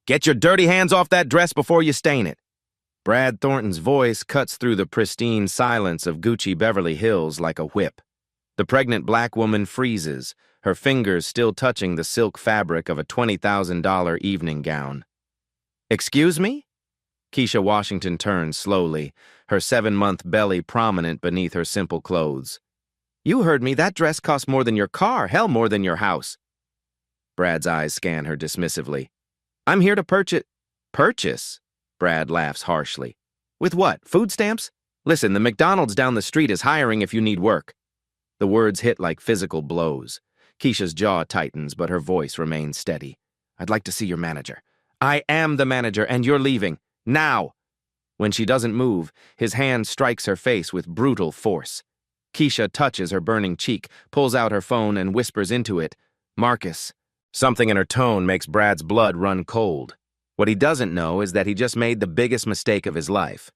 Get your dirty hands off that dress before you stain it. Brad Thornton's voice cuts through the pristine silence of Gucci Beverly Hills like a whip. The pregnant black woman freezes, her fingers still touching the silk fabric of a $20,000 evening gown. Excuse me? Keisha Washington turns slowly, her 7-month belly prominent beneath her simple clothes. You heard me, that dress cost more than your car, hell, more than your house. Brad's eyes scan her dismissively. I'm here to purchase. Purchase? Brad laughs harshly. With what, food stamps? Listen, the McDonald's down the street is hiring if you need work. The words hit like physical blows. Keisha's jaw tightens, but her voice remains steady. I'd like to see your manager. I am the manager, and you're leaving. Now! When she doesn't move, his hand strikes her face with brutal force. Keisha touches her burning cheek, pulls out her phone, and whispers into it, Marcus. Something in her tone makes Brad's blood run cold. What he doesn't know is that he just made the biggest mistake of his life.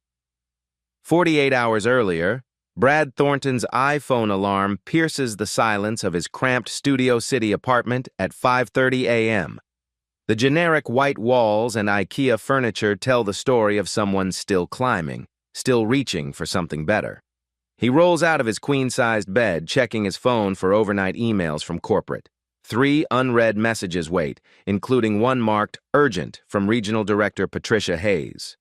48 hours earlier, Brad Thornton's iPhone alarm pierces the silence of his cramped Studio City apartment at 5:30 a.m. The generic white walls and IKEA furniture tell the story of someone still climbing, still reaching for something better. He rolls out of his queen-sized bed, checking his phone for overnight emails from corporate. 3 unread messages wait, including one marked urgent from Regional Director Patricia Hayes.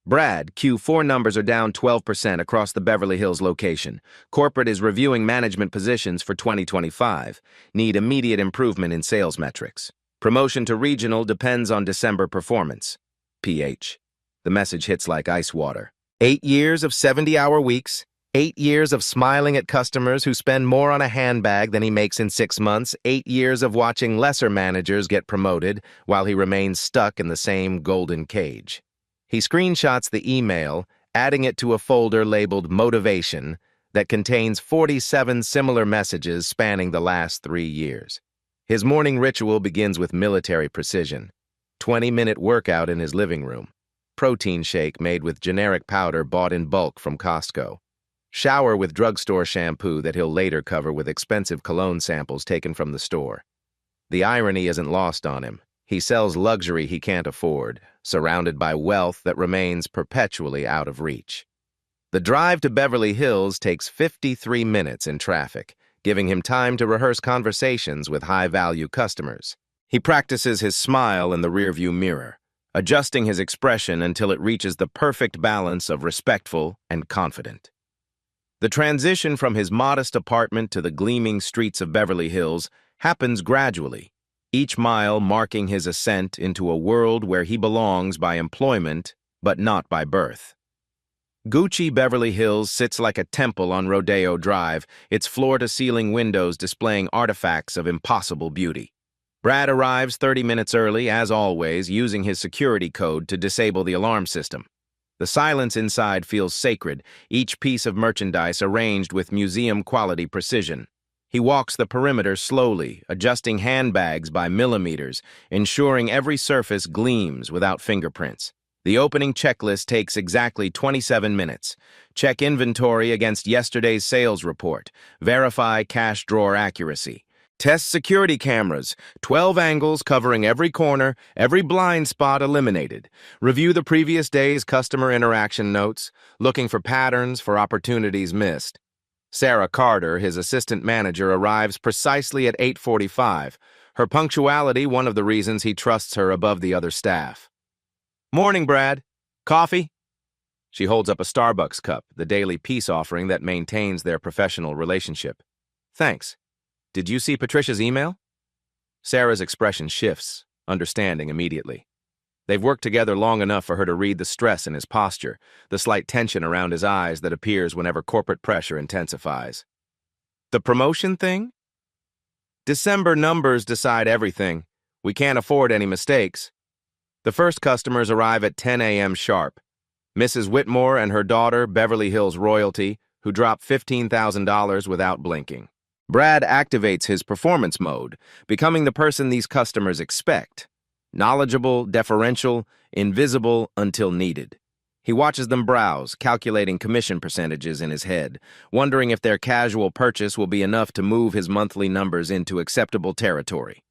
Brad, Q4 numbers are down 12% across the Beverly Hills location. Corporate is reviewing management positions for 2025. Need immediate improvement in sales metrics. Promotion to regional depends on December performance. PH. The message hits like ice water. 8 years of 70-hour weeks. 8 years of smiling at customers who spend more on a handbag than he makes in 6 months. 8 years of watching lesser managers get promoted while he remains stuck in the same golden cage. He screenshots the email, adding it to a folder labeled Motivation that contains 47 similar messages spanning the last 3 years. His morning ritual begins with military precision. 20-minute workout in his living room. Protein shake made with generic powder bought in bulk from Costco. Shower with drugstore shampoo that he'll later cover with expensive cologne samples taken from the store. The irony isn't lost on him. He sells luxury he can't afford, surrounded by wealth that remains perpetually out of reach. The drive to Beverly Hills takes 53 minutes in traffic, giving him time to rehearse conversations with high-value customers. He practices his smile in the rearview mirror, adjusting his expression until it reaches the perfect balance of respectful and confident. The transition from his modest apartment to the gleaming streets of Beverly Hills happens gradually, each mile marking his ascent into a world where he belongs by employment, but not by birth. Gucci Beverly Hills sits like a temple on Rodeo Drive, its floor-to-ceiling windows displaying artifacts of impossible beauty. Brad arrives 30 minutes early, as always, using his security code to disable the alarm system. The silence inside feels sacred, each piece of merchandise arranged with museum-quality precision. He walks the perimeter slowly, adjusting handbags by millimeters, ensuring every surface gleams without fingerprints. The opening checklist takes exactly 27 minutes. Check inventory against yesterday's sales report. Verify cash drawer accuracy. Test security cameras, 12 angles covering every corner, every blind spot eliminated. Review the previous day's customer interaction notes, looking for patterns for opportunities missed. Sarah Carter, his assistant manager, arrives precisely at 8:45. Her punctuality, one of the reasons he trusts her above the other staff. Morning, Brad. Coffee? She holds up a Starbucks cup, the daily peace offering that maintains their professional relationship. Thanks. Did you see Patricia's email? Sarah's expression shifts, understanding immediately. They've worked together long enough for her to read the stress in his posture, the slight tension around his eyes that appears whenever corporate pressure intensifies. The promotion thing? December numbers decide everything. We can't afford any mistakes. The first customers arrive at 10 a.m. sharp. Mrs. Whitmore and her daughter, Beverly Hills royalty, who drop $15,000 without blinking. Brad activates his performance mode, becoming the person these customers expect. Knowledgeable, deferential, invisible until needed. He watches them browse, calculating commission percentages in his head, wondering if their casual purchase will be enough to move his monthly numbers into acceptable territory.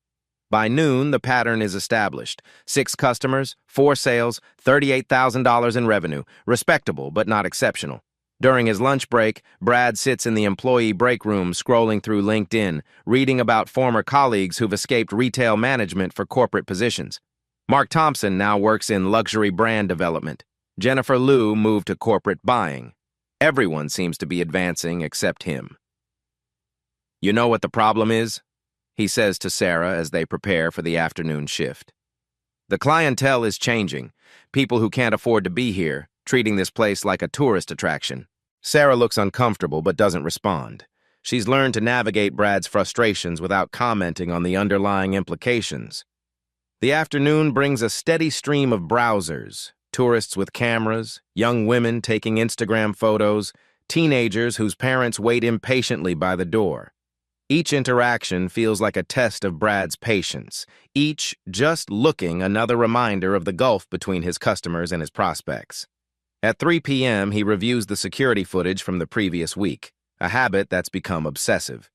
By noon, the pattern is established. 6 customers, 4 sales, $38,000 in revenue. Respectable, but not exceptional. During his lunch break, Brad sits in the employee break room scrolling through LinkedIn, reading about former colleagues who've escaped retail management for corporate positions. Mark Thompson now works in luxury brand development. Jennifer Liu moved to corporate buying. Everyone seems to be advancing except him. "You know what the problem is?" he says to Sarah as they prepare for the afternoon shift. "The clientele is changing. People who can't afford to be here, treating this place like a tourist attraction." Sarah looks uncomfortable but doesn't respond. She's learned to navigate Brad's frustrations without commenting on the underlying implications. The afternoon brings a steady stream of browsers, tourists with cameras, young women taking Instagram photos, teenagers whose parents wait impatiently by the door. Each interaction feels like a test of Brad's patience, each just looking another reminder of the gulf between his customers and his prospects. At 3 p.m., he reviews the security footage from the previous week, a habit that's become obsessive.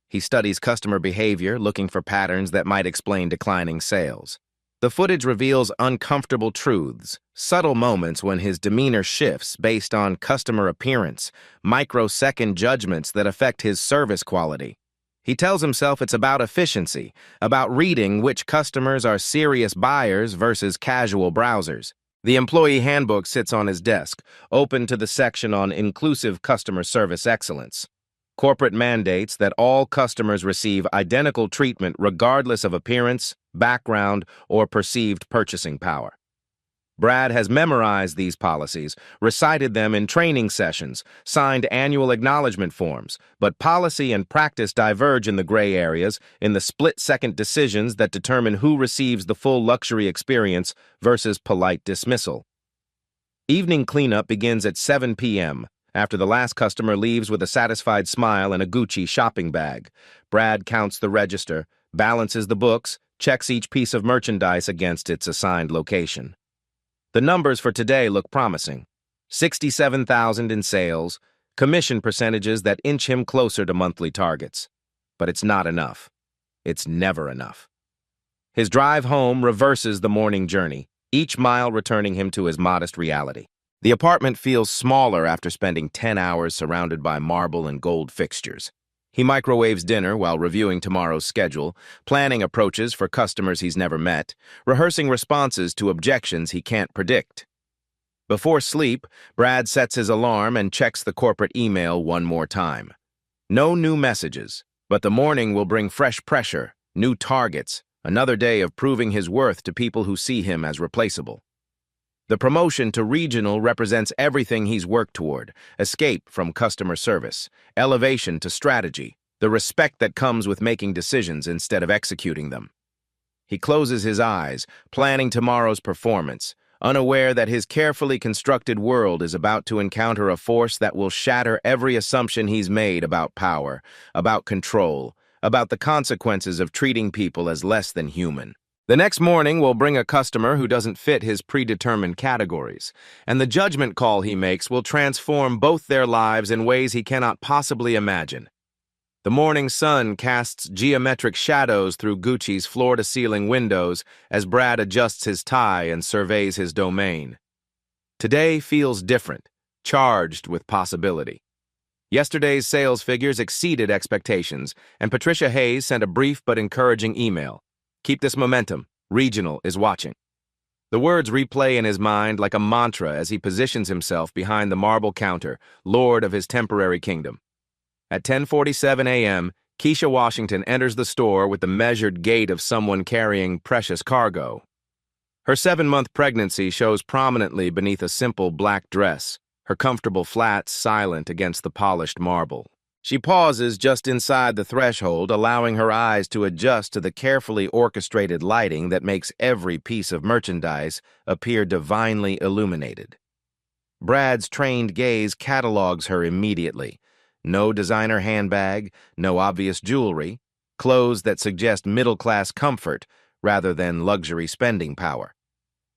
He studies customer behavior, looking for patterns that might explain declining sales. The footage reveals uncomfortable truths, subtle moments when his demeanor shifts based on customer appearance, microsecond judgments that affect his service quality. He tells himself it's about efficiency, about reading which customers are serious buyers versus casual browsers. The employee handbook sits on his desk, open to the section on inclusive customer service excellence. Corporate mandates that all customers receive identical treatment regardless of appearance, background, or perceived purchasing power. Brad has memorized these policies, recited them in training sessions, signed annual acknowledgement forms, but policy and practice diverge in the gray areas, in the split-second decisions that determine who receives the full luxury experience versus polite dismissal. Evening cleanup begins at 7 p.m., after the last customer leaves with a satisfied smile and a Gucci shopping bag. Brad counts the register, balances the books, checks each piece of merchandise against its assigned location. The numbers for today look promising. $67,000 in sales, commission percentages that inch him closer to monthly targets. But it's not enough. It's never enough. His drive home reverses the morning journey, each mile returning him to his modest reality. The apartment feels smaller after spending 10 hours surrounded by marble and gold fixtures. He microwaves dinner while reviewing tomorrow's schedule, planning approaches for customers he's never met, rehearsing responses to objections he can't predict. Before sleep, Brad sets his alarm and checks the corporate email one more time. No new messages, but the morning will bring fresh pressure, new targets, another day of proving his worth to people who see him as replaceable. The promotion to regional represents everything he's worked toward: escape from customer service, elevation to strategy, the respect that comes with making decisions instead of executing them. He closes his eyes, planning tomorrow's performance, unaware that his carefully constructed world is about to encounter a force that will shatter every assumption he's made about power, about control, about the consequences of treating people as less than human. The next morning will bring a customer who doesn't fit his predetermined categories, and the judgment call he makes will transform both their lives in ways he cannot possibly imagine. The morning sun casts geometric shadows through Gucci's floor-to-ceiling windows as Brad adjusts his tie and surveys his domain. Today feels different, charged with possibility. Yesterday's sales figures exceeded expectations, and Patricia Hayes sent a brief but encouraging email. "Keep this momentum. Regional is watching." The words replay in his mind like a mantra as he positions himself behind the marble counter, lord of his temporary kingdom. At 10:47 a.m., Keisha Washington enters the store with the measured gait of someone carrying precious cargo. Her 7-month pregnancy shows prominently beneath a simple black dress, her comfortable flats silent against the polished marble. She pauses just inside the threshold, allowing her eyes to adjust to the carefully orchestrated lighting that makes every piece of merchandise appear divinely illuminated. Brad's trained gaze catalogs her immediately. No designer handbag, no obvious jewelry, clothes that suggest middle-class comfort rather than luxury spending power.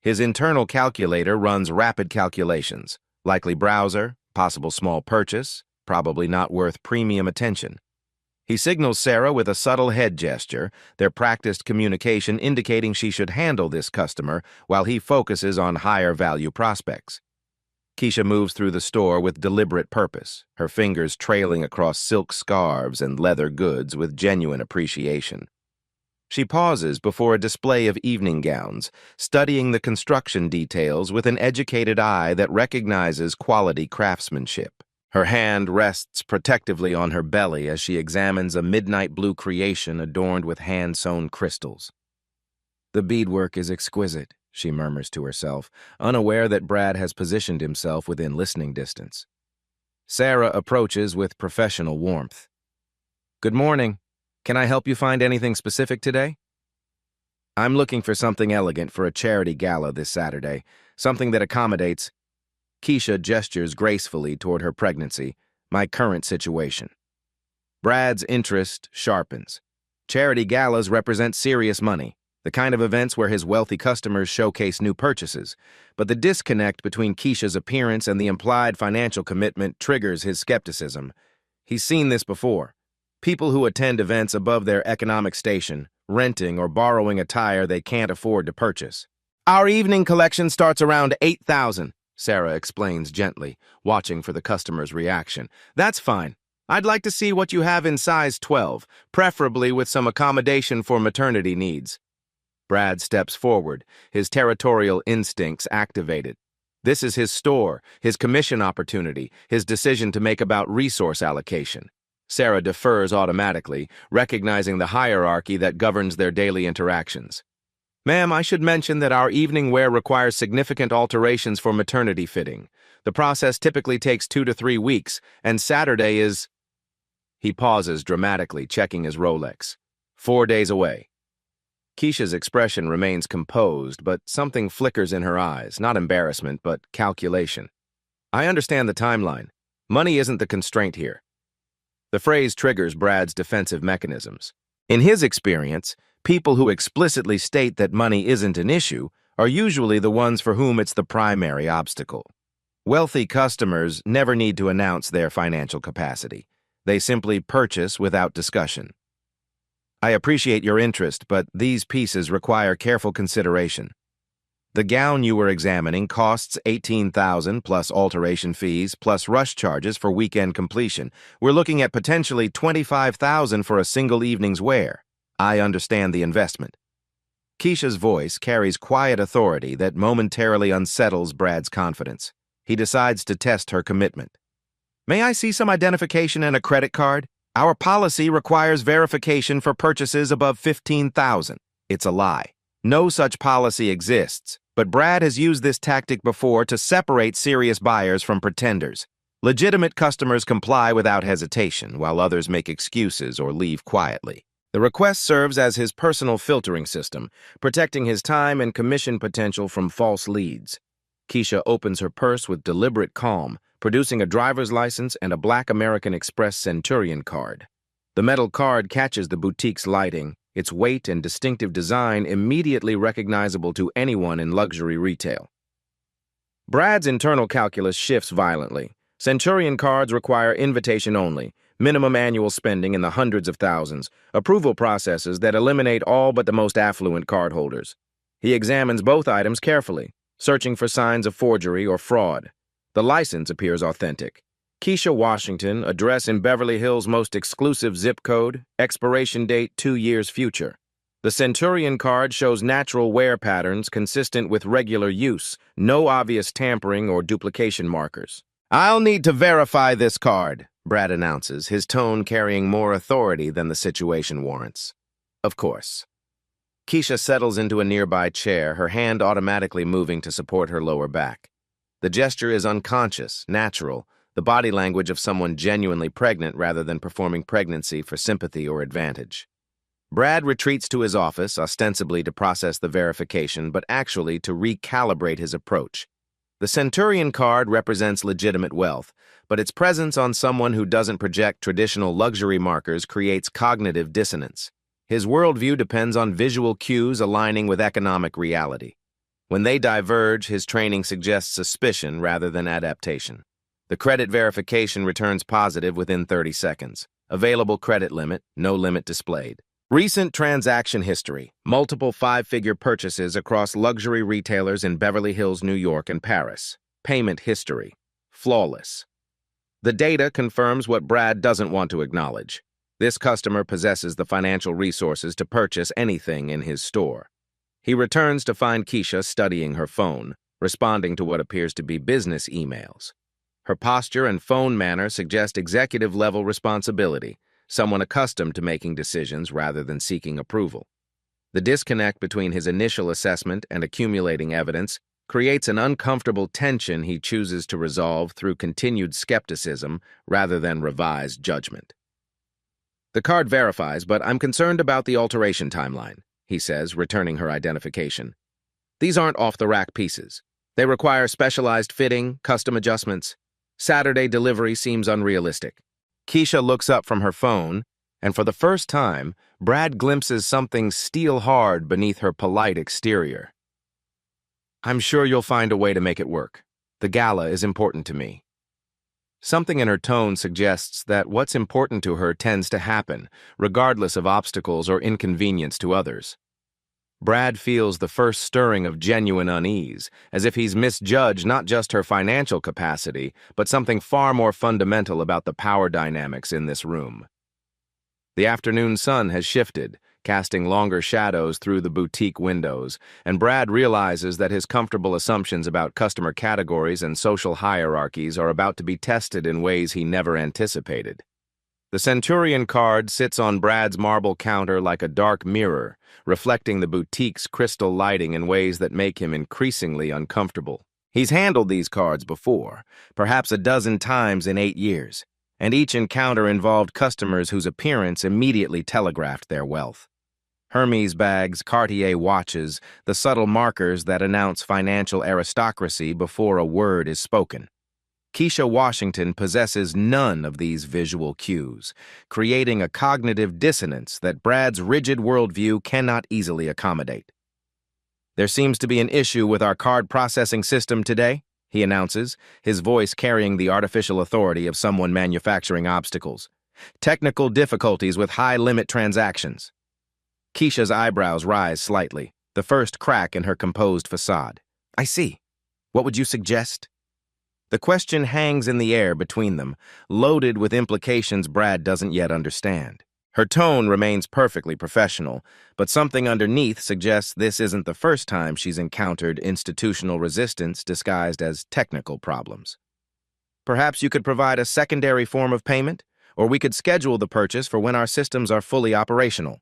His internal calculator runs rapid calculations. Likely browser, possible small purchase, probably not worth premium attention. He signals Sarah with a subtle head gesture, their practiced communication indicating she should handle this customer while he focuses on higher-value prospects. Keisha moves through the store with deliberate purpose, her fingers trailing across silk scarves and leather goods with genuine appreciation. She pauses before a display of evening gowns, studying the construction details with an educated eye that recognizes quality craftsmanship. Her hand rests protectively on her belly as she examines a midnight blue creation adorned with hand-sewn crystals. "The beadwork is exquisite," she murmurs to herself, unaware that Brad has positioned himself within listening distance. Sarah approaches with professional warmth. "Good morning. Can I help you find anything specific today?" "I'm looking for something elegant for a charity gala this Saturday, something that accommodates—" Keisha gestures gracefully toward her pregnancy, "my current situation." Brad's interest sharpens. Charity galas represent serious money, the kind of events where his wealthy customers showcase new purchases, but the disconnect between Keisha's appearance and the implied financial commitment triggers his skepticism. He's seen this before. People who attend events above their economic station, renting or borrowing attire they can't afford to purchase. "Our evening collection starts around $8,000, Sarah explains gently, watching for the customer's reaction. "That's fine. I'd like to see what you have in size 12, preferably with some accommodation for maternity needs." Brad steps forward, his territorial instincts activated. This is his store, his commission opportunity, his decision to make about resource allocation. Sarah defers automatically, recognizing the hierarchy that governs their daily interactions. "Ma'am, I should mention that our evening wear requires significant alterations for maternity fitting. The process typically takes 2 to 3 weeks, and Saturday is—" He pauses dramatically, checking his Rolex. 4 days away. Keisha's expression remains composed, but something flickers in her eyes, not embarrassment, but calculation. "I understand the timeline. Money isn't the constraint here." The phrase triggers Brad's defensive mechanisms. In his experience, people who explicitly state that money isn't an issue are usually the ones for whom it's the primary obstacle. Wealthy customers never need to announce their financial capacity. They simply purchase without discussion. "I appreciate your interest, but these pieces require careful consideration. The gown you were examining costs $18,000 plus alteration fees plus rush charges for weekend completion. We're looking at potentially $25,000 for a single evening's wear. I understand the investment." Keisha's voice carries quiet authority that momentarily unsettles Brad's confidence. He decides to test her commitment. "May I see some identification and a credit card? Our policy requires verification for purchases above $15,000. It's a lie. No such policy exists, but Brad has used this tactic before to separate serious buyers from pretenders. Legitimate customers comply without hesitation, while others make excuses or leave quietly. The request serves as his personal filtering system, protecting his time and commission potential from false leads. Keisha opens her purse with deliberate calm, producing a driver's license and a Black American Express Centurion card. The metal card catches the boutique's lighting, its weight and distinctive design immediately recognizable to anyone in luxury retail. Brad's internal calculus shifts violently. Centurion cards require invitation only, minimum annual spending in the hundreds of thousands, approval processes that eliminate all but the most affluent cardholders. He examines both items carefully, searching for signs of forgery or fraud. The license appears authentic. Keisha, Washington, address in Beverly Hills' most exclusive zip code, expiration date 2 years future. The Centurion card shows natural wear patterns consistent with regular use, no obvious tampering or duplication markers. "I'll need to verify this card," Brad announces, his tone carrying more authority than the situation warrants. "Of course." Keisha settles into a nearby chair, her hand automatically moving to support her lower back. The gesture is unconscious, natural, the body language of someone genuinely pregnant rather than performing pregnancy for sympathy or advantage. Brad retreats to his office, ostensibly to process the verification, but actually to recalibrate his approach. The Centurion card represents legitimate wealth, but its presence on someone who doesn't project traditional luxury markers creates cognitive dissonance. His worldview depends on visual cues aligning with economic reality. When they diverge, his training suggests suspicion rather than adaptation. The credit verification returns positive within 30 seconds. Available credit limit, no limit displayed. Recent transaction history, multiple five-figure purchases across luxury retailers in Beverly Hills, New York, and Paris. Payment history, flawless. The data confirms what Brad doesn't want to acknowledge. This customer possesses the financial resources to purchase anything in his store. He returns to find Keisha studying her phone, responding to what appears to be business emails. Her posture and phone manner suggest executive-level responsibility, someone accustomed to making decisions rather than seeking approval. The disconnect between his initial assessment and accumulating evidence creates an uncomfortable tension he chooses to resolve through continued skepticism rather than revised judgment. The card verifies, but I'm concerned about the alteration timeline, he says, returning her identification. These aren't off-the-rack pieces. They require specialized fitting, custom adjustments. Saturday delivery seems unrealistic. Keisha looks up from her phone, and for the first time, Brad glimpses something steel-hard beneath her polite exterior. I'm sure you'll find a way to make it work. The gala is important to me. Something in her tone suggests that what's important to her tends to happen, regardless of obstacles or inconvenience to others. Brad feels the first stirring of genuine unease, as if he's misjudged not just her financial capacity, but something far more fundamental about the power dynamics in this room. The afternoon sun has shifted, casting longer shadows through the boutique windows, and Brad realizes that his comfortable assumptions about customer categories and social hierarchies are about to be tested in ways he never anticipated. The Centurion card sits on Brad's marble counter like a dark mirror, reflecting the boutique's crystal lighting in ways that make him increasingly uncomfortable. He's handled these cards before, perhaps a dozen times in 8 years, and each encounter involved customers whose appearance immediately telegraphed their wealth. Hermes bags, Cartier watches, the subtle markers that announce financial aristocracy before a word is spoken. Keisha Washington possesses none of these visual cues, creating a cognitive dissonance that Brad's rigid worldview cannot easily accommodate. There seems to be an issue with our card processing system today, he announces, his voice carrying the artificial authority of someone manufacturing obstacles. Technical difficulties with high-limit transactions. Keisha's eyebrows rise slightly, the first crack in her composed facade. I see. What would you suggest? The question hangs in the air between them, loaded with implications Brad doesn't yet understand. Her tone remains perfectly professional, but something underneath suggests this isn't the first time she's encountered institutional resistance disguised as technical problems. Perhaps you could provide a secondary form of payment, or we could schedule the purchase for when our systems are fully operational.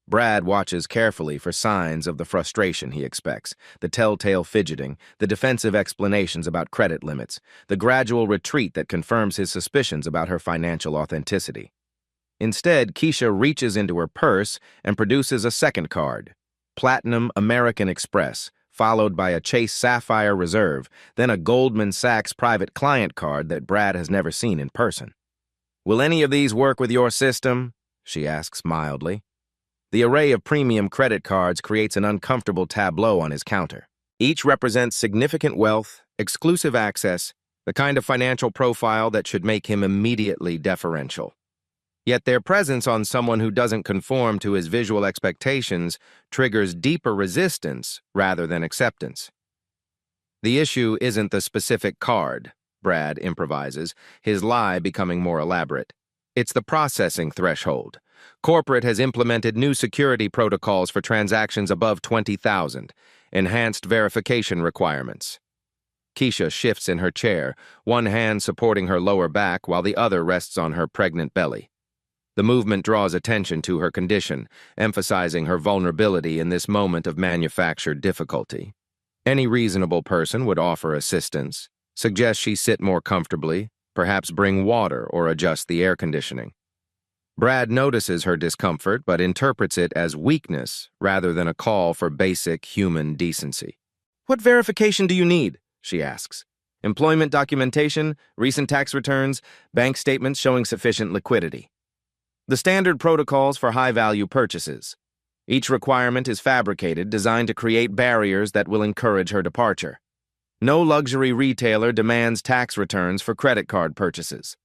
Brad watches carefully for signs of the frustration he expects, the telltale fidgeting, the defensive explanations about credit limits, the gradual retreat that confirms his suspicions about her financial authenticity. Instead, Keisha reaches into her purse and produces a second card, Platinum American Express, followed by a Chase Sapphire Reserve, then a Goldman Sachs private client card that Brad has never seen in person. Will any of these work with your system? She asks mildly. The array of premium credit cards creates an uncomfortable tableau on his counter. Each represents significant wealth, exclusive access, the kind of financial profile that should make him immediately deferential. Yet their presence on someone who doesn't conform to his visual expectations triggers deeper resistance rather than acceptance. The issue isn't the specific card, Brad improvises, his lie becoming more elaborate. It's the processing threshold. Corporate has implemented new security protocols for transactions above 20,000, enhanced verification requirements. Keisha shifts in her chair, one hand supporting her lower back while the other rests on her pregnant belly. The movement draws attention to her condition, emphasizing her vulnerability in this moment of manufactured difficulty. Any reasonable person would offer assistance, suggest she sit more comfortably, perhaps bring water or adjust the air conditioning. Brad notices her discomfort but interprets it as weakness rather than a call for basic human decency. What verification do you need? She asks. Employment documentation, recent tax returns, bank statements showing sufficient liquidity. The standard protocols for high-value purchases. Each requirement is fabricated, designed to create barriers that will encourage her departure. No luxury retailer demands tax returns for credit card purchases.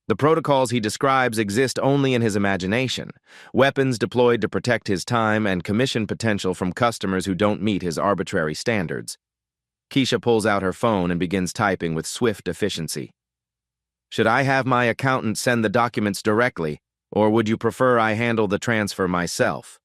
The protocols he describes exist only in his imagination, weapons deployed to protect his time and commission potential from customers who don't meet his arbitrary standards. Keisha pulls out her phone and begins typing with swift efficiency. Should I have my accountant send the documents directly, or would you prefer I handle the transfer myself?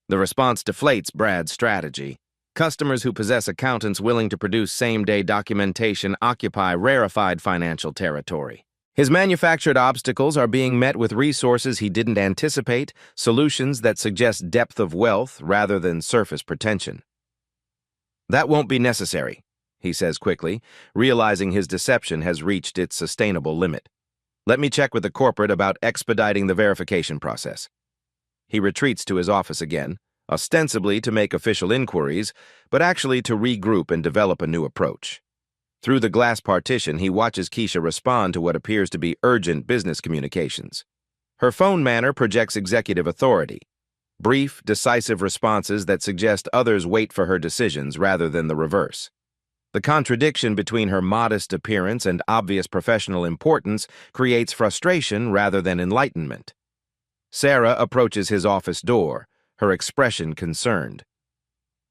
The response deflates Brad's strategy. Customers who possess accountants willing to produce same-day documentation occupy rarefied financial territory. His manufactured obstacles are being met with resources he didn't anticipate, solutions that suggest depth of wealth rather than surface pretension. That won't be necessary, he says quickly, realizing his deception has reached its sustainable limit. Let me check with the corporate about expediting the verification process. He retreats to his office again, ostensibly to make official inquiries, but actually to regroup and develop a new approach. Through the glass partition, he watches Keisha respond to what appears to be urgent business communications. Her phone manner projects executive authority, brief, decisive responses that suggest others wait for her decisions rather than the reverse. The contradiction between her modest appearance and obvious professional importance creates frustration rather than enlightenment. Sarah approaches his office door, her expression concerned.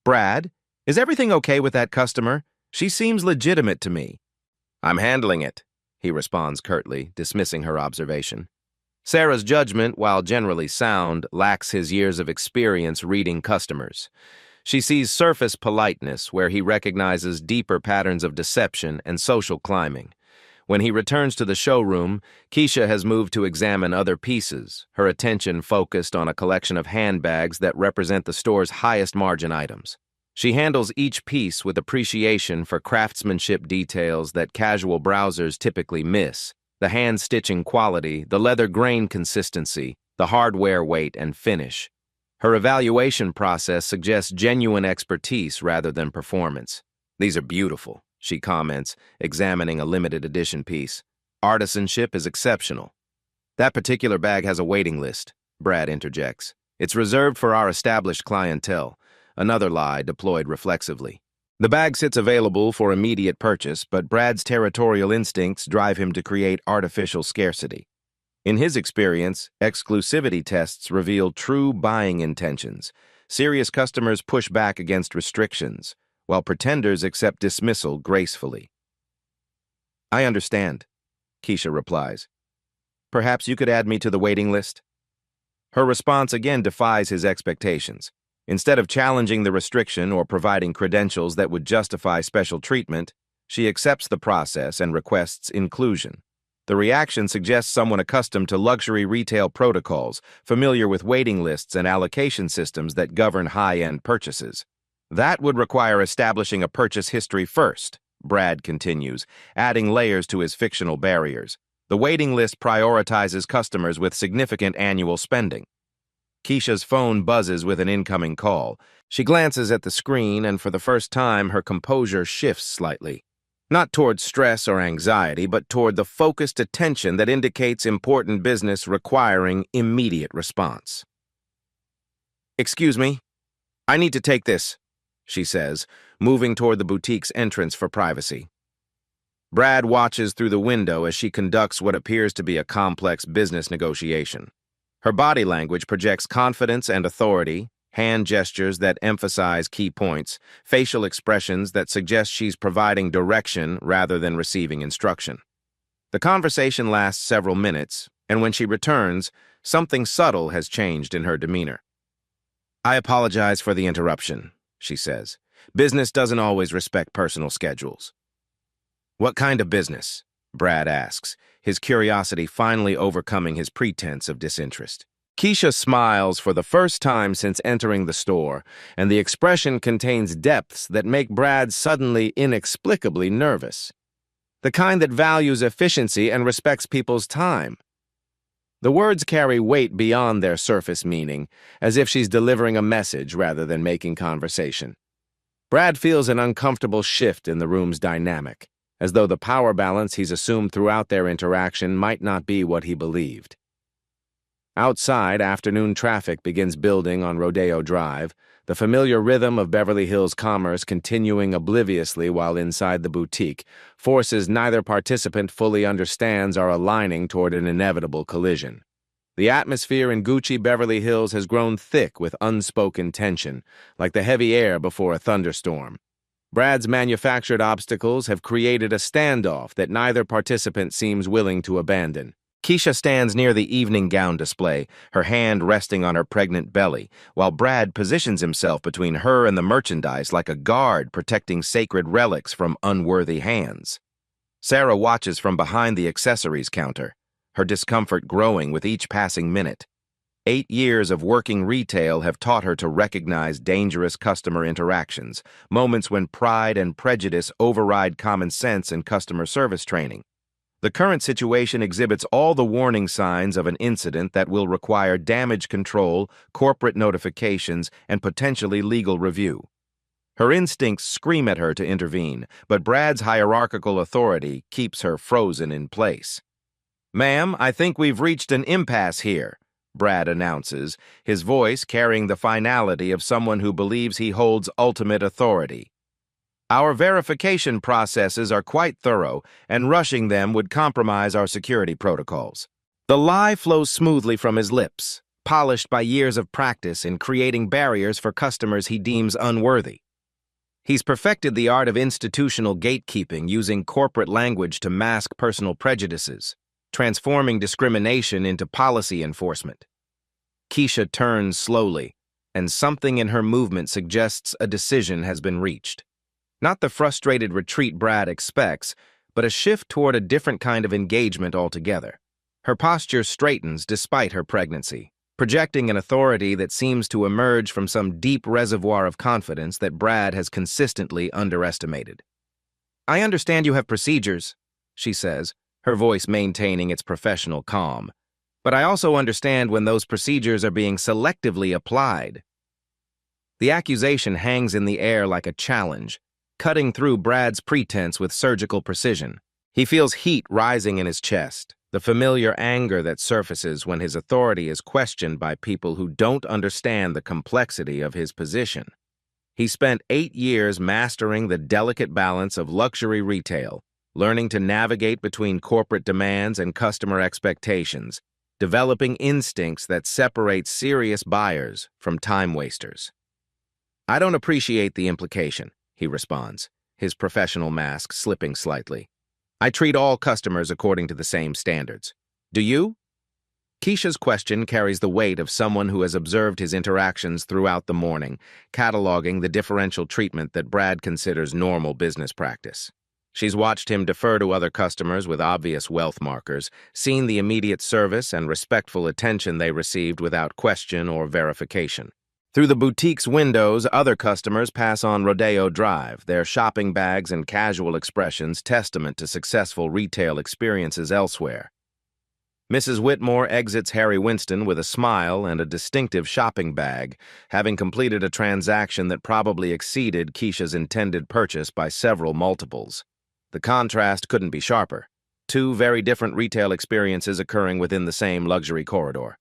"Brad, is everything okay with that customer? She seems legitimate to me." "I'm handling it," he responds curtly, dismissing her observation. Sarah's judgment, while generally sound, lacks his years of experience reading customers. She sees surface politeness where he recognizes deeper patterns of deception and social climbing. When he returns to the showroom, Keisha has moved to examine other pieces, her attention focused on a collection of handbags that represent the store's highest margin items. She handles each piece with appreciation for craftsmanship details that casual browsers typically miss: the hand-stitching quality, the leather grain consistency, the hardware weight and finish. Her evaluation process suggests genuine expertise rather than performance. "These are beautiful," she comments, examining a limited edition piece. "Artisanship is exceptional." "That particular bag has a waiting list," Brad interjects. "It's reserved for our established clientele." Another lie deployed reflexively. The bag sits available for immediate purchase, but Brad's territorial instincts drive him to create artificial scarcity. In his experience, exclusivity tests reveal true buying intentions. Serious customers push back against restrictions, while pretenders accept dismissal gracefully. "I understand," Keisha replies. "Perhaps you could add me to the waiting list?" Her response again defies his expectations. Instead of challenging the restriction or providing credentials that would justify special treatment, she accepts the process and requests inclusion. The reaction suggests someone accustomed to luxury retail protocols, familiar with waiting lists and allocation systems that govern high-end purchases. "That would require establishing a purchase history first," Brad continues, adding layers to his fictional barriers. "The waiting list prioritizes customers with significant annual spending." Keisha's phone buzzes with an incoming call. She glances at the screen, and for the first time, her composure shifts slightly. Not toward stress or anxiety, but toward the focused attention that indicates important business requiring immediate response. "Excuse me, I need to take this," she says, moving toward the boutique's entrance for privacy. Brad watches through the window as she conducts what appears to be a complex business negotiation. Her body language projects confidence and authority, hand gestures that emphasize key points, facial expressions that suggest she's providing direction rather than receiving instruction. The conversation lasts several minutes, and when she returns, something subtle has changed in her demeanor. "I apologize for the interruption," she says. "Business doesn't always respect personal schedules." "What kind of business?" Brad asks, his curiosity finally overcoming his pretense of disinterest. Keisha smiles for the first time since entering the store, and the expression contains depths that make Brad suddenly inexplicably nervous. The kind that values efficiency and respects people's time. The words carry weight beyond their surface meaning, as if she's delivering a message rather than making conversation. Brad feels an uncomfortable shift in the room's dynamic, as though the power balance he's assumed throughout their interaction might not be what he believed. Outside, afternoon traffic begins building on Rodeo Drive, The familiar rhythm of Beverly Hills commerce continuing obliviously while inside the boutique, forces neither participant fully understands are aligning toward an inevitable collision. The atmosphere in Gucci Beverly Hills has grown thick with unspoken tension, like the heavy air before a thunderstorm. Brad's manufactured obstacles have created a standoff that neither participant seems willing to abandon. Keisha stands near the evening gown display, her hand resting on her pregnant belly, while Brad positions himself between her and the merchandise like a guard protecting sacred relics from unworthy hands. Sarah watches from behind the accessories counter, her discomfort growing with each passing minute. 8 years of working retail have taught her to recognize dangerous customer interactions, moments when pride and prejudice override common sense and customer service training. The current situation exhibits all the warning signs of an incident that will require damage control, corporate notifications, and potentially legal review. Her instincts scream at her to intervene, but Brad's hierarchical authority keeps her frozen in place. "Ma'am, I think we've reached an impasse here," Brad announces, his voice carrying the finality of someone who believes he holds ultimate authority. "Our verification processes are quite thorough, and rushing them would compromise our security protocols." The lie flows smoothly from his lips, polished by years of practice in creating barriers for customers he deems unworthy. He's perfected the art of institutional gatekeeping using corporate language to mask personal prejudices, transforming discrimination into policy enforcement. Keisha turns slowly, and something in her movement suggests a decision has been reached. Not the frustrated retreat Brad expects, but a shift toward a different kind of engagement altogether. Her posture straightens despite her pregnancy, projecting an authority that seems to emerge from some deep reservoir of confidence that Brad has consistently underestimated. "I understand you have procedures," she says, her voice maintaining its professional calm. "But I also understand when those procedures are being selectively applied." The accusation hangs in the air like a challenge, cutting through Brad's pretense with surgical precision. He feels heat rising in his chest, the familiar anger that surfaces when his authority is questioned by people who don't understand the complexity of his position. He spent 8 years mastering the delicate balance of luxury retail, learning to navigate between corporate demands and customer expectations, developing instincts that separate serious buyers from time wasters. "I don't appreciate the implication," he responds, his professional mask slipping slightly. "I treat all customers according to the same standards. Do you?" Keisha's question carries the weight of someone who has observed his interactions throughout the morning, cataloging the differential treatment that Brad considers normal business practice. She's watched him defer to other customers with obvious wealth markers, seen the immediate service and respectful attention they received without question or verification. Through the boutique's windows, other customers pass on Rodeo Drive, their shopping bags and casual expressions testament to successful retail experiences elsewhere. Mrs. Whitmore exits Harry Winston with a smile and a distinctive shopping bag, having completed a transaction that probably exceeded Keisha's intended purchase by several multiples. The contrast couldn't be sharper. 2 very different retail experiences occurring within the same luxury corridor.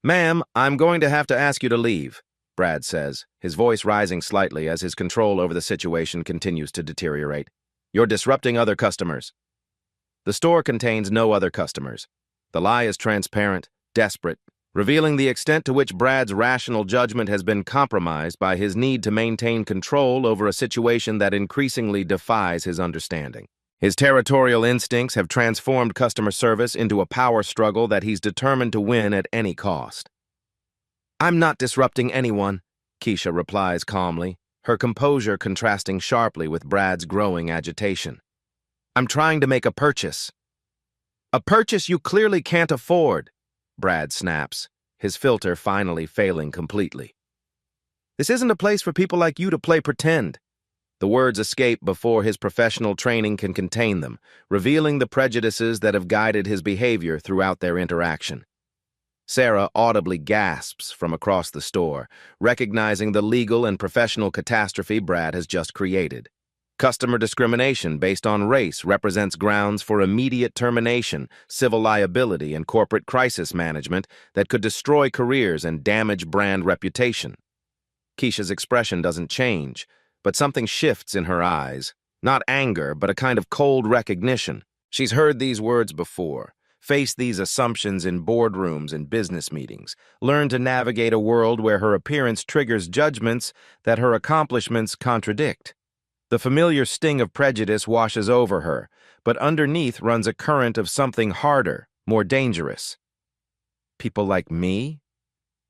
"Ma'am, I'm going to have to ask you to leave," Brad says, his voice rising slightly as his control over the situation continues to deteriorate. "You're disrupting other customers." The store contains no other customers. The lie is transparent, desperate, revealing the extent to which Brad's rational judgment has been compromised by his need to maintain control over a situation that increasingly defies his understanding. His territorial instincts have transformed customer service into a power struggle that he's determined to win at any cost. "I'm not disrupting anyone," Keisha replies calmly, her composure contrasting sharply with Brad's growing agitation. "I'm trying to make a purchase." "A purchase you clearly can't afford," Brad snaps, his filter finally failing completely. "This isn't a place for people like you to play pretend." The words escape before his professional training can contain them, revealing the prejudices that have guided his behavior throughout their interaction. Sarah audibly gasps from across the store, recognizing the legal and professional catastrophe Brad has just created. Customer discrimination based on race represents grounds for immediate termination, civil liability, and corporate crisis management that could destroy careers and damage brand reputation. Keisha's expression doesn't change, but something shifts in her eyes. Not anger, but a kind of cold recognition. She's heard these words before, faced these assumptions in boardrooms and business meetings, learned to navigate a world where her appearance triggers judgments that her accomplishments contradict. The familiar sting of prejudice washes over her, but underneath runs a current of something harder, more dangerous. "People like me?"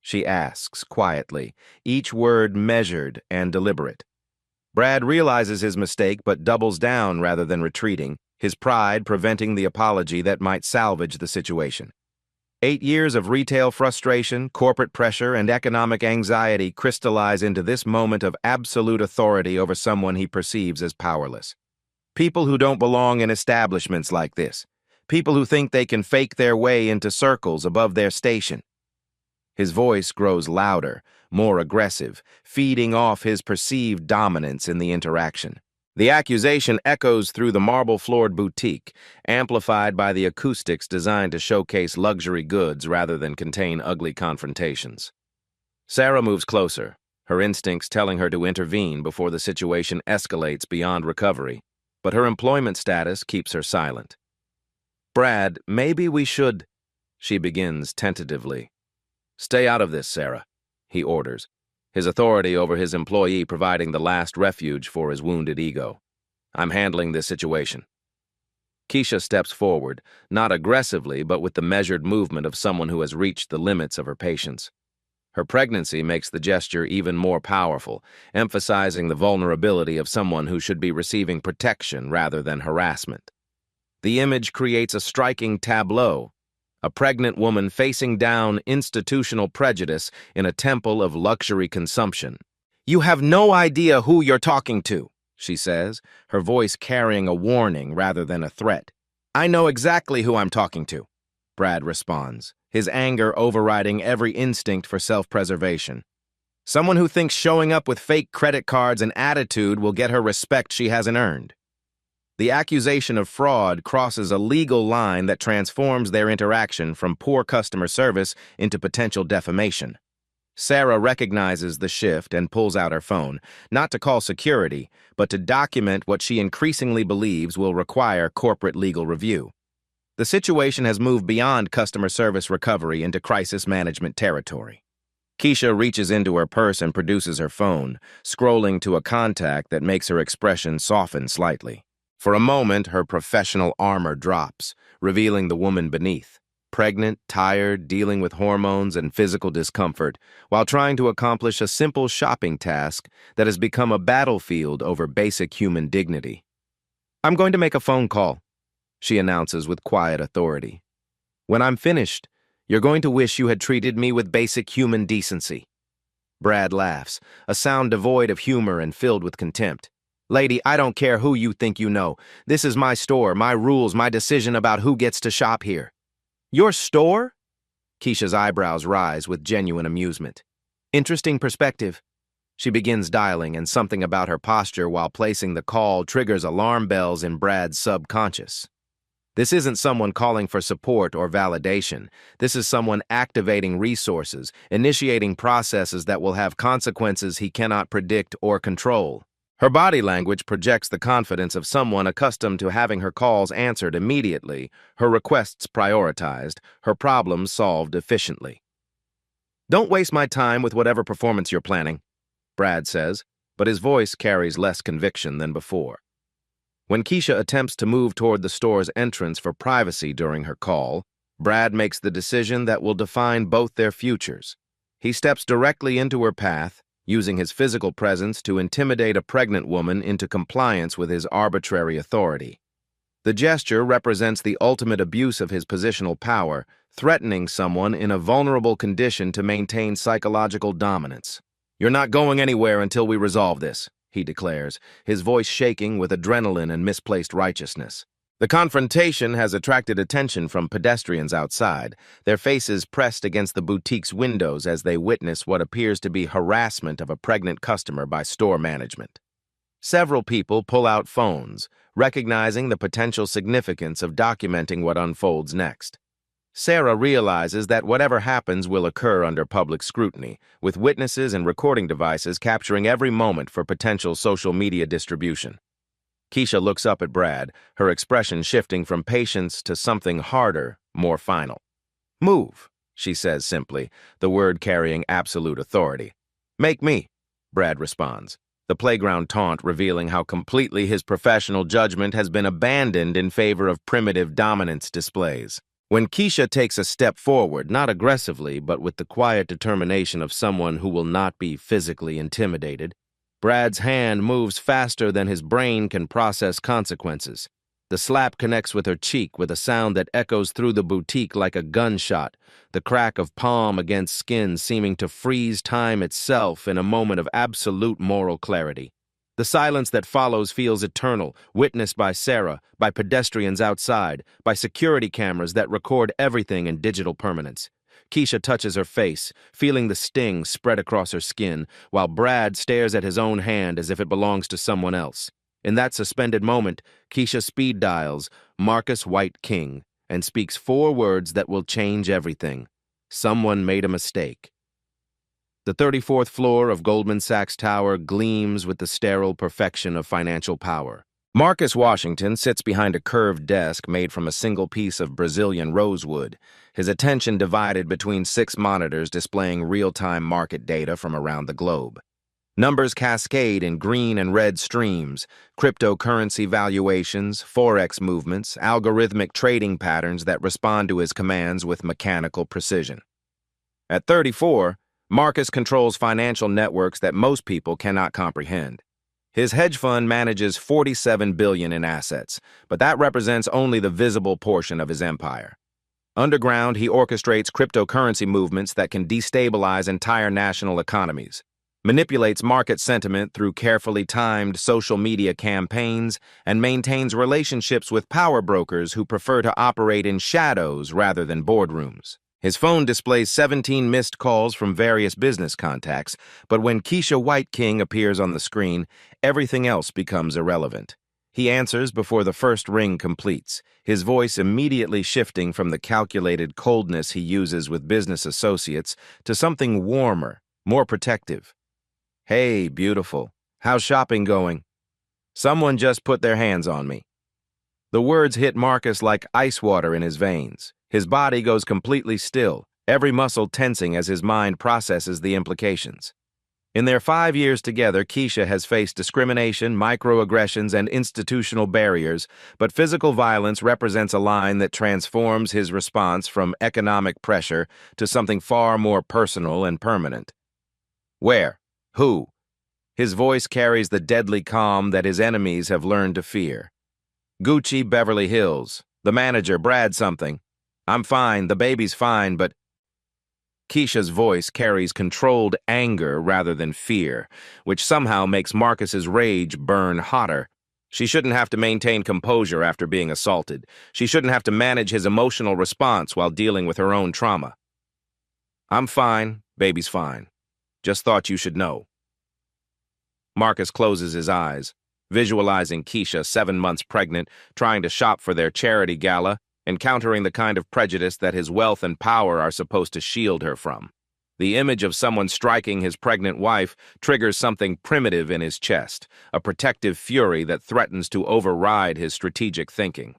she asks quietly, each word measured and deliberate. Brad realizes his mistake but doubles down rather than retreating, his pride preventing the apology that might salvage the situation. 8 years of retail frustration, corporate pressure, and economic anxiety crystallize into this moment of absolute authority over someone he perceives as powerless. People who don't belong in establishments like this. People who think they can fake their way into circles above their station. His voice grows louder, more aggressive, feeding off his perceived dominance in the interaction. The accusation echoes through the marble-floored boutique, amplified by the acoustics designed to showcase luxury goods rather than contain ugly confrontations. Sarah moves closer, her instincts telling her to intervene before the situation escalates beyond recovery, but her employment status keeps her silent. "Brad, maybe we should," she begins tentatively. "Stay out of this, Sarah," he orders, his authority over his employee providing the last refuge for his wounded ego. "I'm handling this situation." Keisha steps forward, not aggressively but with the measured movement of someone who has reached the limits of her patience. Her pregnancy makes the gesture even more powerful, emphasizing the vulnerability of someone who should be receiving protection rather than harassment. The image creates a striking tableau, a pregnant woman facing down institutional prejudice in a temple of luxury consumption. "You have no idea who you're talking to," she says, her voice carrying a warning rather than a threat. "I know exactly who I'm talking to," Brad responds, his anger overriding every instinct for self-preservation. "Someone who thinks showing up with fake credit cards and attitude will get her respect she hasn't earned." The accusation of fraud crosses a legal line that transforms their interaction from poor customer service into potential defamation. Sarah recognizes the shift and pulls out her phone, not to call security, but to document what she increasingly believes will require corporate legal review. The situation has moved beyond customer service recovery into crisis management territory. Keisha reaches into her purse and produces her phone, scrolling to a contact that makes her expression soften slightly. For a moment, her professional armor drops, revealing the woman beneath, pregnant, tired, dealing with hormones and physical discomfort, while trying to accomplish a simple shopping task that has become a battlefield over basic human dignity. "I'm going to make a phone call," she announces with quiet authority. "When I'm finished, you're going to wish you had treated me with basic human decency." Brad laughs, a sound devoid of humor and filled with contempt. "Lady, I don't care who you think you know. This is my store, my rules, my decision about who gets to shop here." "Your store?" Keisha's eyebrows rise with genuine amusement. "Interesting perspective." She begins dialing, and something about her posture while placing the call triggers alarm bells in Brad's subconscious. This isn't someone calling for support or validation. This is someone activating resources, initiating processes that will have consequences he cannot predict or control. Her body language projects the confidence of someone accustomed to having her calls answered immediately, her requests prioritized, her problems solved efficiently. "Don't waste my time with whatever performance you're planning," Brad says, but his voice carries less conviction than before. When Keisha attempts to move toward the store's entrance for privacy during her call, Brad makes the decision that will define both their futures. He steps directly into her path, using his physical presence to intimidate a pregnant woman into compliance with his arbitrary authority. The gesture represents the ultimate abuse of his positional power, threatening someone in a vulnerable condition to maintain psychological dominance. "You're not going anywhere until we resolve this," he declares, his voice shaking with adrenaline and misplaced righteousness. The confrontation has attracted attention from pedestrians outside, their faces pressed against the boutique's windows as they witness what appears to be harassment of a pregnant customer by store management. Several people pull out phones, recognizing the potential significance of documenting what unfolds next. Sarah realizes that whatever happens will occur under public scrutiny, with witnesses and recording devices capturing every moment for potential social media distribution. Keisha looks up at Brad, her expression shifting from patience to something harder, more final. "Move," she says simply, the word carrying absolute authority. "Make me," Brad responds, the playground taunt revealing how completely his professional judgment has been abandoned in favor of primitive dominance displays. When Keisha takes a step forward, not aggressively, but with the quiet determination of someone who will not be physically intimidated, Brad's hand moves faster than his brain can process consequences. The slap connects with her cheek with a sound that echoes through the boutique like a gunshot, the crack of palm against skin seeming to freeze time itself in a moment of absolute moral clarity. The silence that follows feels eternal, witnessed by Sarah, by pedestrians outside, by security cameras that record everything in digital permanence. Keisha touches her face, feeling the sting spread across her skin, while Brad stares at his own hand as if it belongs to someone else. In that suspended moment, Keisha speed dials Marcus White King and speaks 4 words that will change everything. Someone made a mistake. The 34th floor of Goldman Sachs Tower gleams with the sterile perfection of financial power. Marcus Washington sits behind a curved desk made from a single piece of Brazilian rosewood, his attention divided between 6 monitors displaying real-time market data from around the globe. Numbers cascade in green and red streams, cryptocurrency valuations, forex movements, algorithmic trading patterns that respond to his commands with mechanical precision. At 34, Marcus controls financial networks that most people cannot comprehend. His hedge fund manages $47 billion in assets, but that represents only the visible portion of his empire. Underground, he orchestrates cryptocurrency movements that can destabilize entire national economies, manipulates market sentiment through carefully timed social media campaigns, and maintains relationships with power brokers who prefer to operate in shadows rather than boardrooms. His phone displays 17 missed calls from various business contacts, but when Keisha White King appears on the screen, everything else becomes irrelevant. He answers before the first ring completes, his voice immediately shifting from the calculated coldness he uses with business associates to something warmer, more protective. "Hey, beautiful. How's shopping going? Someone just put their hands on me." The words hit Marcus like ice water in his veins. His body goes completely still, every muscle tensing as his mind processes the implications. In their 5 years together, Keisha has faced discrimination, microaggressions, and institutional barriers, but physical violence represents a line that transforms his response from economic pressure to something far more personal and permanent. "Where? Who?" His voice carries the deadly calm that his enemies have learned to fear. "Gucci, Beverly Hills. The manager, Brad something. I'm fine, the baby's fine, but..." Keisha's voice carries controlled anger rather than fear, which somehow makes Marcus's rage burn hotter. She shouldn't have to maintain composure after being assaulted. She shouldn't have to manage his emotional response while dealing with her own trauma. "I'm fine, baby's fine. Just thought you should know." Marcus closes his eyes, visualizing Keisha 7 months pregnant, trying to shop for their charity gala, encountering the kind of prejudice that his wealth and power are supposed to shield her from. The image of someone striking his pregnant wife triggers something primitive in his chest, a protective fury that threatens to override his strategic thinking.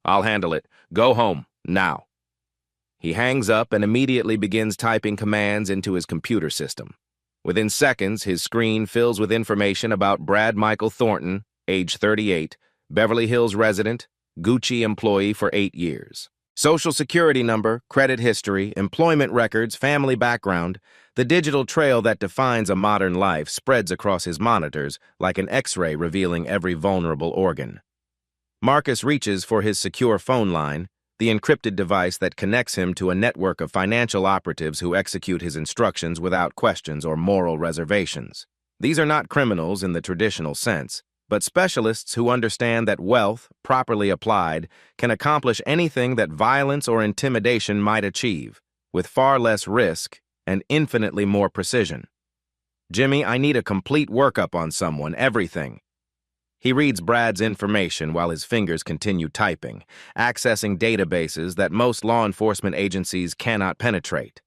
"I'll handle it. Go home, now." He hangs up and immediately begins typing commands into his computer system. Within seconds, his screen fills with information about Brad Michael Thornton, age 38, Beverly Hills resident, Gucci employee for 8 years. Social security number, credit history, employment records, family background. The digital trail that defines a modern life spreads across his monitors like an X-ray revealing every vulnerable organ. Marcus reaches for his secure phone line, the encrypted device that connects him to a network of financial operatives who execute his instructions without questions or moral reservations. These are not criminals in the traditional sense, but specialists who understand that wealth, properly applied, can accomplish anything that violence or intimidation might achieve, with far less risk and infinitely more precision. "Jimmy, I need a complete workup on someone, everything." He reads Brad's information while his fingers continue typing, accessing databases that most law enforcement agencies cannot penetrate.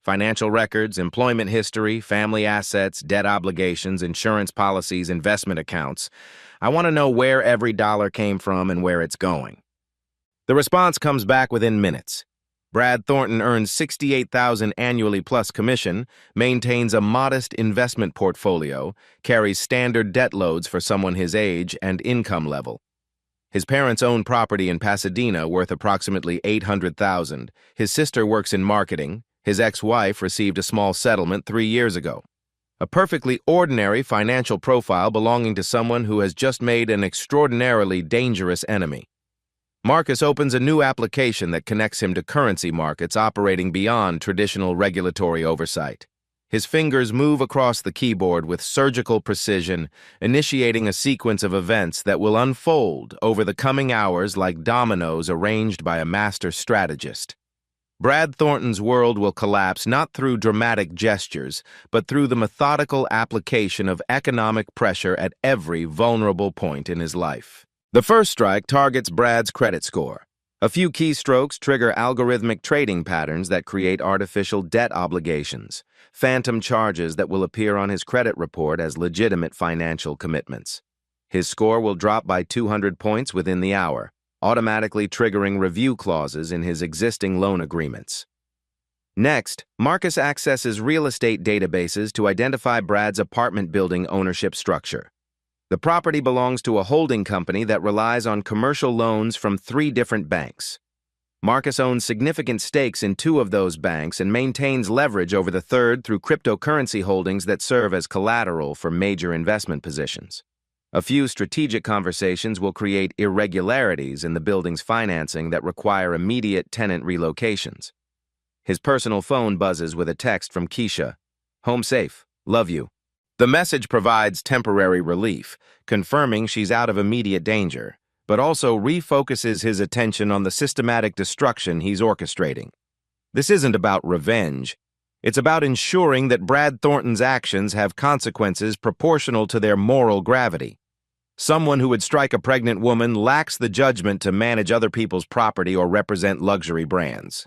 Financial records, employment history, family assets, debt obligations, insurance policies, investment accounts. I want to know where every dollar came from and where it's going. The response comes back within minutes. Brad Thornton earns $68,000 annually plus commission, maintains a modest investment portfolio, carries standard debt loads for someone his age and income level. His parents own property in Pasadena worth approximately $800,000. His sister works in marketing. His ex-wife received a small settlement 3 years ago. A perfectly ordinary financial profile belonging to someone who has just made an extraordinarily dangerous enemy. Marcus opens a new application that connects him to currency markets operating beyond traditional regulatory oversight. His fingers move across the keyboard with surgical precision, initiating a sequence of events that will unfold over the coming hours like dominoes arranged by a master strategist. Brad Thornton's world will collapse not through dramatic gestures, but through the methodical application of economic pressure at every vulnerable point in his life. The first strike targets Brad's credit score. A few keystrokes trigger algorithmic trading patterns that create artificial debt obligations, phantom charges that will appear on his credit report as legitimate financial commitments. His score will drop by 200 points within the hour, automatically triggering review clauses in his existing loan agreements. Next, Marcus accesses real estate databases to identify Brad's apartment building ownership structure. The property belongs to a holding company that relies on commercial loans from 3 different banks. Marcus owns significant stakes in 2 of those banks and maintains leverage over the third through cryptocurrency holdings that serve as collateral for major investment positions. A few strategic conversations will create irregularities in the building's financing that require immediate tenant relocations. His personal phone buzzes with a text from Keisha. "Home safe. Love you." The message provides temporary relief, confirming she's out of immediate danger, but also refocuses his attention on the systematic destruction he's orchestrating. This isn't about revenge. It's about ensuring that Brad Thornton's actions have consequences proportional to their moral gravity. Someone who would strike a pregnant woman lacks the judgment to manage other people's property or represent luxury brands.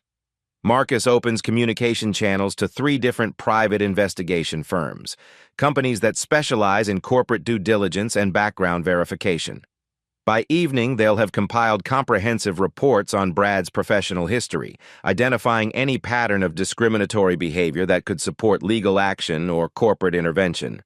Marcus opens communication channels to 3 different private investigation firms, companies that specialize in corporate due diligence and background verification. By evening, they'll have compiled comprehensive reports on Brad's professional history, identifying any pattern of discriminatory behavior that could support legal action or corporate intervention.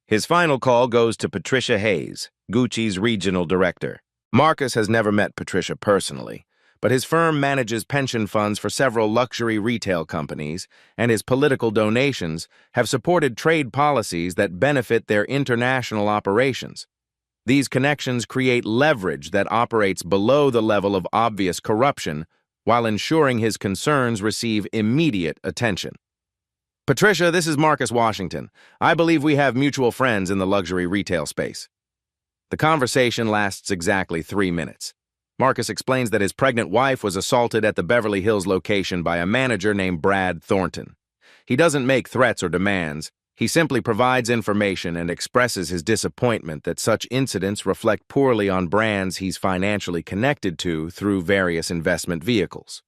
His final call goes to Patricia Hayes, Gucci's regional director. Marcus has never met Patricia personally, but his firm manages pension funds for several luxury retail companies, and his political donations have supported trade policies that benefit their international operations. These connections create leverage that operates below the level of obvious corruption while ensuring his concerns receive immediate attention. "Patricia, this is Marcus Washington. I believe we have mutual friends in the luxury retail space." The conversation lasts exactly 3 minutes. Marcus explains that his pregnant wife was assaulted at the Beverly Hills location by a manager named Brad Thornton. He doesn't make threats or demands. He simply provides information and expresses his disappointment that such incidents reflect poorly on brands he's financially connected to through various investment vehicles.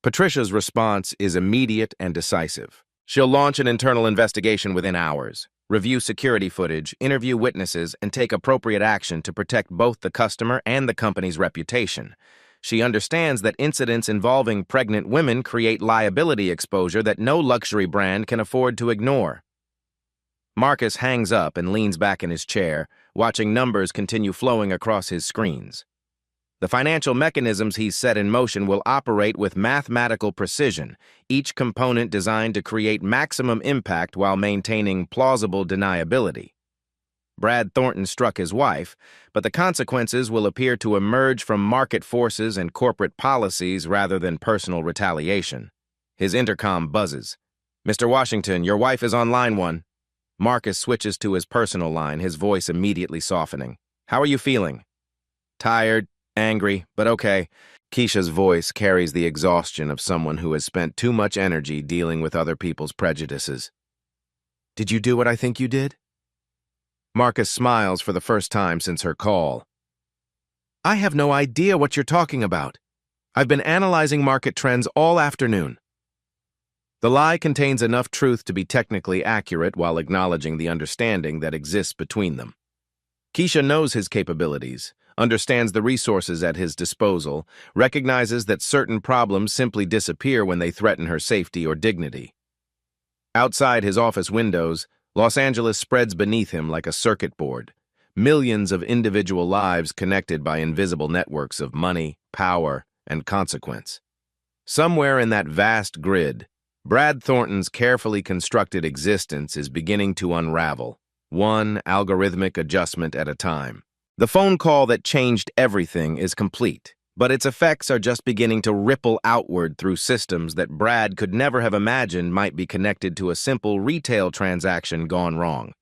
Patricia's response is immediate and decisive. She'll launch an internal investigation within hours, review security footage, interview witnesses, and take appropriate action to protect both the customer and the company's reputation. She understands that incidents involving pregnant women create liability exposure that no luxury brand can afford to ignore. Marcus hangs up and leans back in his chair, watching numbers continue flowing across his screens. The financial mechanisms he's set in motion will operate with mathematical precision, each component designed to create maximum impact while maintaining plausible deniability. Brad Thornton struck his wife, but the consequences will appear to emerge from market forces and corporate policies rather than personal retaliation. His intercom buzzes. "Mr. Washington, your wife is on line 1. Marcus switches to his personal line, his voice immediately softening. "How are you feeling?" "Tired, angry, but okay." Keisha's voice carries the exhaustion of someone who has spent too much energy dealing with other people's prejudices. "Did you do what I think you did?" Marcus smiles for the first time since her call. I have no idea what you're talking about. I've been analyzing market trends all afternoon. The lie contains enough truth to be technically accurate while acknowledging the understanding that exists between them. Keisha knows his capabilities, understands the resources at his disposal, recognizes that certain problems simply disappear when they threaten her safety or dignity. Outside his office windows, Los Angeles spreads beneath him like a circuit board, millions of individual lives connected by invisible networks of money, power, and consequence. Somewhere in that vast grid, Brad Thornton's carefully constructed existence is beginning to unravel, one algorithmic adjustment at a time. The phone call that changed everything is complete, but its effects are just beginning to ripple outward through systems that Brad could never have imagined might be connected to a simple retail transaction gone wrong.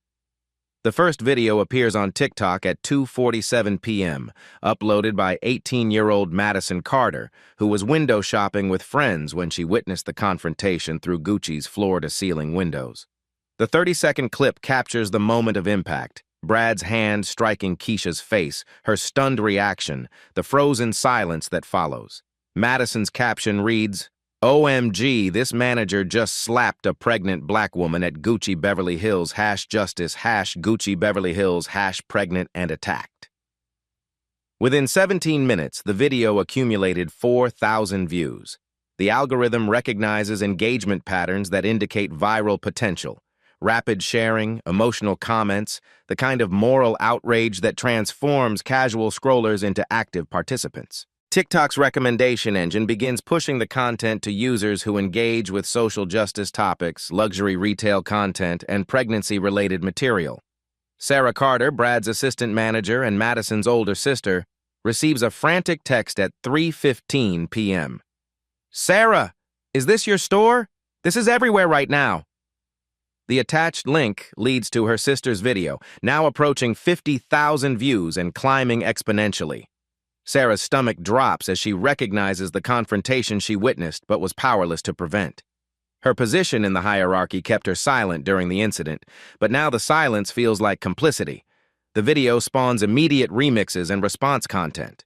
The first video appears on TikTok at 2:47 p.m., uploaded by 18-year-old Madison Carter, who was window shopping with friends when she witnessed the confrontation through Gucci's floor-to-ceiling windows. The 30-second clip captures the moment of impact, Brad's hand striking Keisha's face, her stunned reaction, the frozen silence that follows. Madison's caption reads, OMG, this manager just slapped a pregnant black woman at Gucci Beverly Hills #justice #Gucci Beverly Hills #pregnant and attacked. Within 17 minutes, the video accumulated 4,000 views. The algorithm recognizes engagement patterns that indicate viral potential. Rapid sharing, emotional comments, the kind of moral outrage that transforms casual scrollers into active participants. TikTok's recommendation engine begins pushing the content to users who engage with social justice topics, luxury retail content, and pregnancy-related material. Sarah Carter, Brad's assistant manager and Madison's older sister, receives a frantic text at 3:15 p.m. Sarah, is this your store? This is everywhere right now. The attached link leads to her sister's video, now approaching 50,000 views and climbing exponentially. Sarah's stomach drops as she recognizes the confrontation she witnessed but was powerless to prevent. Her position in the hierarchy kept her silent during the incident, but now the silence feels like complicity. The video spawns immediate remixes and response content.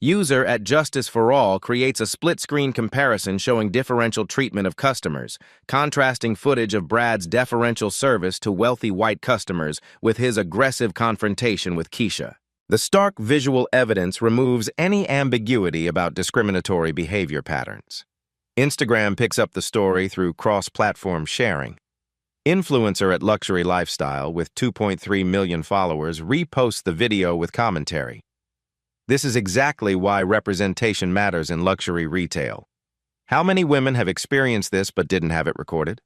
User at Justice for All creates a split-screen comparison showing differential treatment of customers, contrasting footage of Brad's deferential service to wealthy white customers with his aggressive confrontation with Keisha. The stark visual evidence removes any ambiguity about discriminatory behavior patterns. Instagram picks up the story through cross-platform sharing. Influencer at Luxury Lifestyle, with 2.3 million followers, reposts the video with commentary. This is exactly why representation matters in luxury retail. How many women have experienced this but didn't have it recorded?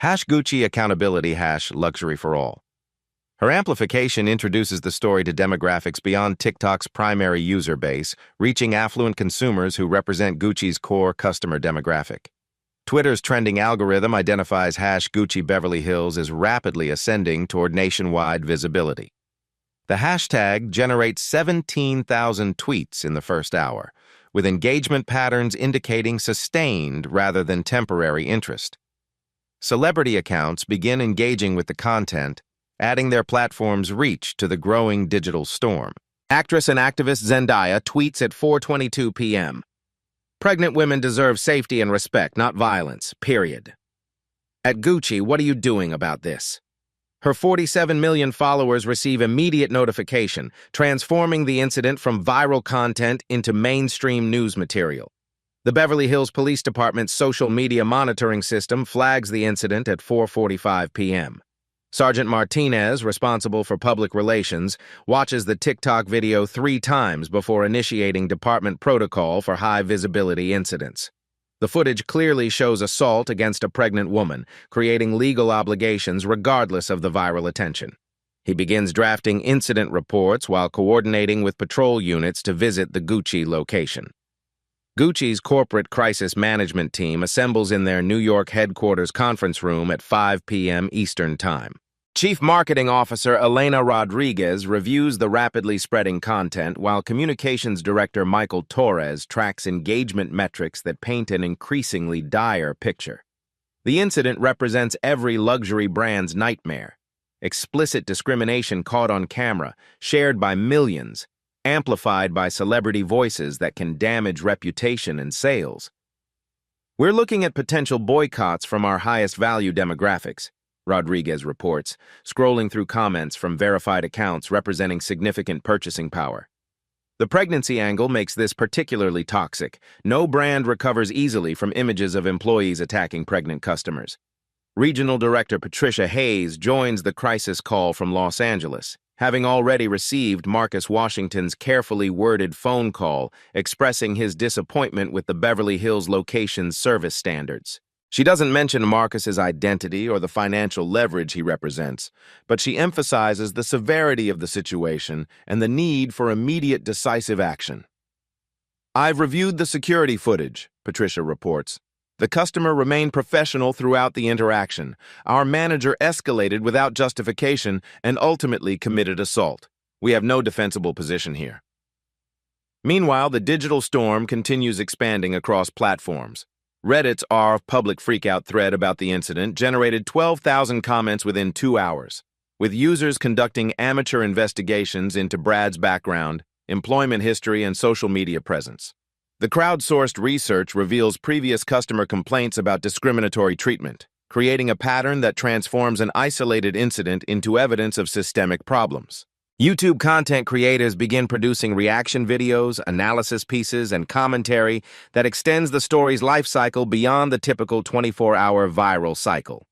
#Gucci accountability #luxury for all. Her amplification introduces the story to demographics beyond TikTok's primary user base, reaching affluent consumers who represent Gucci's core customer demographic. Twitter's trending algorithm identifies #Gucci Beverly Hills as rapidly ascending toward nationwide visibility. The hashtag generates 17,000 tweets in the first hour, with engagement patterns indicating sustained rather than temporary interest. Celebrity accounts begin engaging with the content, adding their platform's reach to the growing digital storm. Actress and activist Zendaya tweets at 4:22 p.m. Pregnant women deserve safety and respect, not violence, period. At Gucci, what are you doing about this? Her 47 million followers receive immediate notification, transforming the incident from viral content into mainstream news material. The Beverly Hills Police Department's social media monitoring system flags the incident at 4:45 p.m. Sergeant Martinez, responsible for public relations, watches the TikTok video 3 times before initiating department protocol for high-visibility incidents. The footage clearly shows assault against a pregnant woman, creating legal obligations regardless of the viral attention. He begins drafting incident reports while coordinating with patrol units to visit the Gucci location. Gucci's corporate crisis management team assembles in their New York headquarters conference room at 5 p.m. Eastern Time. Chief Marketing Officer Elena Rodriguez reviews the rapidly spreading content, while Communications Director Michael Torres tracks engagement metrics that paint an increasingly dire picture. The incident represents every luxury brand's nightmare. explicit discrimination caught on camera, shared by millions, amplified by celebrity voices that can damage reputation and sales. We're looking at potential boycotts from our highest value demographics, Rodriguez reports, scrolling through comments from verified accounts representing significant purchasing power. The pregnancy angle makes this particularly toxic. No brand recovers easily from images of employees attacking pregnant customers. Regional Director Patricia Hayes joins the crisis call from Los Angeles, having already received Marcus Washington's carefully worded phone call expressing his disappointment with the Beverly Hills location's service standards. She doesn't mention Marcus's identity or the financial leverage he represents, but she emphasizes the severity of the situation and the need for immediate decisive action. "I've reviewed the security footage," Patricia reports. "The customer remained professional throughout the interaction. Our manager escalated without justification and ultimately committed assault. We have no defensible position here." Meanwhile, the digital storm continues expanding across platforms. Reddit's public freakout thread about the incident generated 12,000 comments within 2 hours, with users conducting amateur investigations into Brad's background, employment history, and social media presence. The crowdsourced research reveals previous customer complaints about discriminatory treatment, creating a pattern that transforms an isolated incident into evidence of systemic problems. YouTube content creators begin producing reaction videos, analysis pieces, and commentary that extends the story's life cycle beyond the typical 24-hour viral cycle.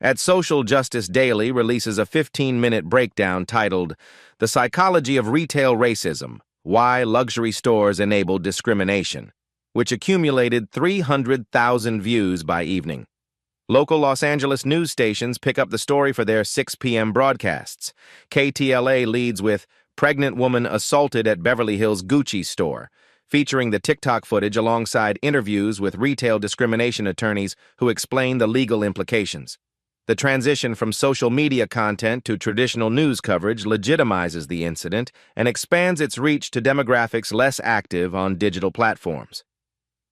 At Social Justice Daily releases a 15-minute breakdown titled "The Psychology of Retail Racism: Why Luxury Stores Enable Discrimination," which accumulated 300,000 views by evening. Local Los Angeles news stations pick up the story for their 6 p.m. broadcasts. KTLA leads with "Pregnant Woman Assaulted at Beverly Hills Gucci Store," featuring the TikTok footage alongside interviews with retail discrimination attorneys who explain the legal implications. The transition from social media content to traditional news coverage legitimizes the incident and expands its reach to demographics less active on digital platforms.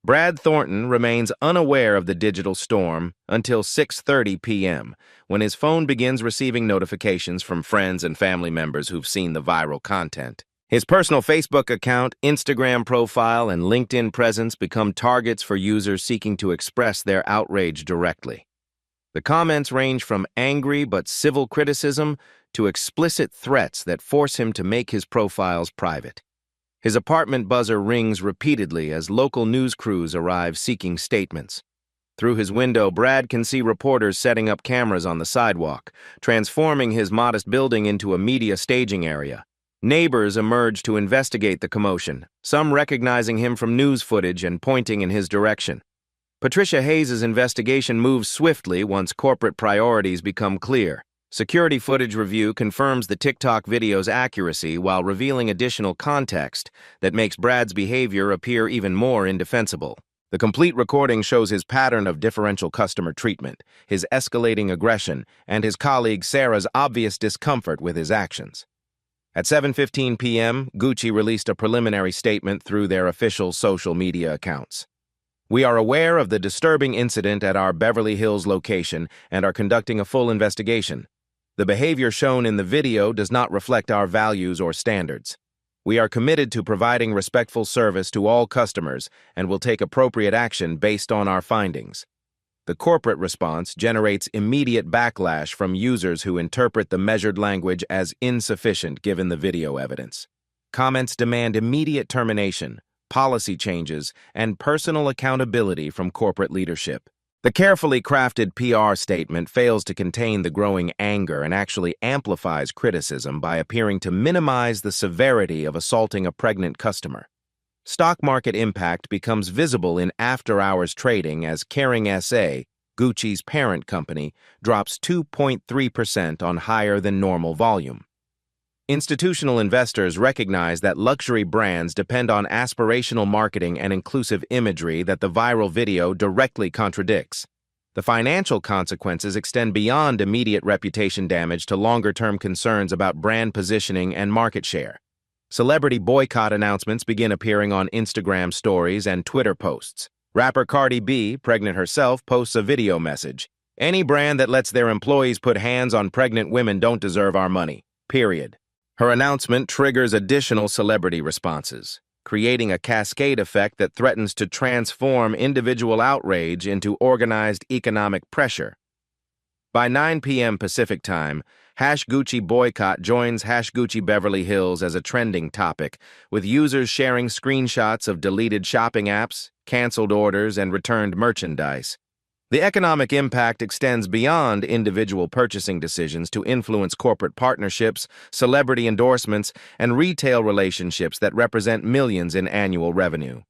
Brad Thornton remains unaware of the digital storm until 6:30 p.m., when his phone begins receiving notifications from friends and family members who've seen the viral content. His personal Facebook account, Instagram profile, and LinkedIn presence become targets for users seeking to express their outrage directly. The comments range from angry but civil criticism to explicit threats that force him to make his profiles private. His apartment buzzer rings repeatedly as local news crews arrive seeking statements. Through his window, Brad can see reporters setting up cameras on the sidewalk, transforming his modest building into a media staging area. Neighbors emerge to investigate the commotion, some recognizing him from news footage and pointing in his direction. Patricia Hayes' investigation moves swiftly once corporate priorities become clear. Security footage review confirms the TikTok video's accuracy while revealing additional context that makes Brad's behavior appear even more indefensible. The complete recording shows his pattern of differential customer treatment, his escalating aggression, and his colleague Sarah's obvious discomfort with his actions. At 7:15 p.m., Gucci released a preliminary statement through their official social media accounts. "We are aware of the disturbing incident at our Beverly Hills location and are conducting a full investigation. The behavior shown in the video does not reflect our values or standards. We are committed to providing respectful service to all customers and will take appropriate action based on our findings." The corporate response generates immediate backlash from users who interpret the measured language as insufficient given the video evidence. Comments demand immediate termination, policy changes, and personal accountability from corporate leadership. The carefully crafted PR statement fails to contain the growing anger and actually amplifies criticism by appearing to minimize the severity of assaulting a pregnant customer. Stock market impact becomes visible in after-hours trading as Kering SA, Gucci's parent company, drops 2.3% on higher than normal volume. Institutional investors recognize that luxury brands depend on aspirational marketing and inclusive imagery that the viral video directly contradicts. The financial consequences extend beyond immediate reputation damage to longer-term concerns about brand positioning and market share. Celebrity boycott announcements begin appearing on Instagram stories and Twitter posts. Rapper Cardi B, pregnant herself, posts a video message, Any brand that lets their employees put hands on pregnant women don't deserve our money. Period. Her announcement triggers additional celebrity responses, creating a cascade effect that threatens to transform individual outrage into organized economic pressure. By 9 p.m. Pacific Time, #Gucci boycott joins #Gucci Beverly Hills as a trending topic, with users sharing screenshots of deleted shopping apps, canceled orders, and returned merchandise. The economic impact extends beyond individual purchasing decisions to influence corporate partnerships, celebrity endorsements, and retail relationships that represent millions in annual revenue.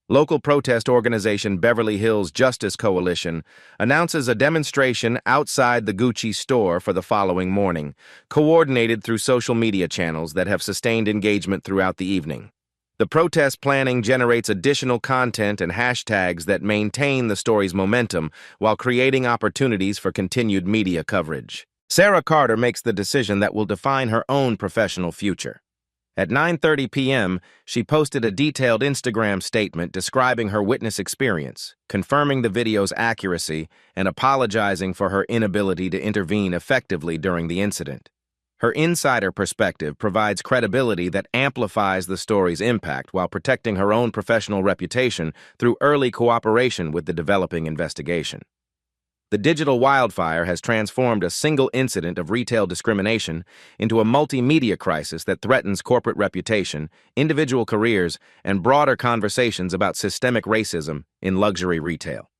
Local protest organization Beverly Hills Justice Coalition announces a demonstration outside the Gucci store for the following morning, coordinated through social media channels that have sustained engagement throughout the evening. The protest planning generates additional content and hashtags that maintain the story's momentum while creating opportunities for continued media coverage. Sarah Carter makes the decision that will define her own professional future. At 9:30 p.m., she posted a detailed Instagram statement describing her witness experience, confirming the video's accuracy and apologizing for her inability to intervene effectively during the incident. Her insider perspective provides credibility that amplifies the story's impact while protecting her own professional reputation through early cooperation with the developing investigation. The digital wildfire has transformed a single incident of retail discrimination into a multimedia crisis that threatens corporate reputation, individual careers, and broader conversations about systemic racism in luxury retail.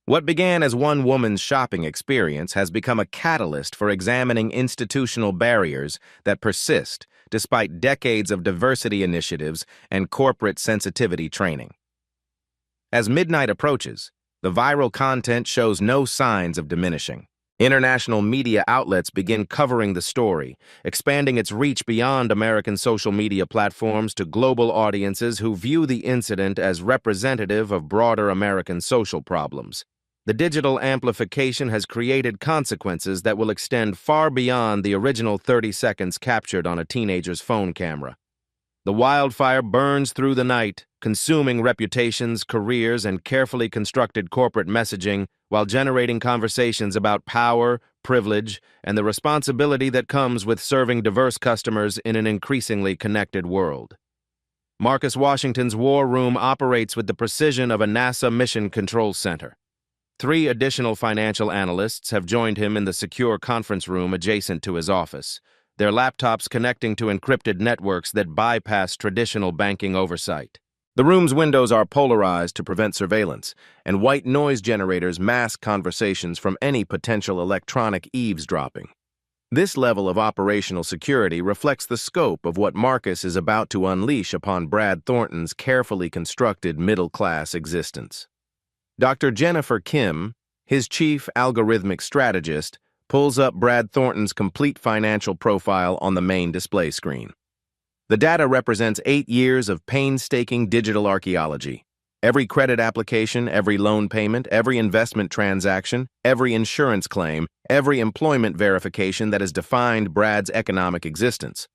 What began as one woman's shopping experience has become a catalyst for examining institutional barriers that persist despite decades of diversity initiatives and corporate sensitivity training. As midnight approaches, the viral content shows no signs of diminishing. International media outlets begin covering the story, expanding its reach beyond American social media platforms to global audiences who view the incident as representative of broader American social problems. The digital amplification has created consequences that will extend far beyond the original 30 seconds captured on a teenager's phone camera. The wildfire burns through the night, consuming reputations, careers, and carefully constructed corporate messaging while generating conversations about power, privilege, and the responsibility that comes with serving diverse customers in an increasingly connected world. Marcus Washington's War Room operates with the precision of a NASA Mission Control Center. 3 additional financial analysts have joined him in the secure conference room adjacent to his office, their laptops connecting to encrypted networks that bypass traditional banking oversight. The room's windows are polarized to prevent surveillance, and white noise generators mask conversations from any potential electronic eavesdropping. This level of operational security reflects the scope of what Marcus is about to unleash upon Brad Thornton's carefully constructed middle-class existence. Dr. Jennifer Kim, his chief algorithmic strategist, pulls up Brad Thornton's complete financial profile on the main display screen. The data represents 8 years of painstaking digital archaeology. Every credit application, every loan payment, every investment transaction, every insurance claim, every employment verification that has defined Brad's economic existence.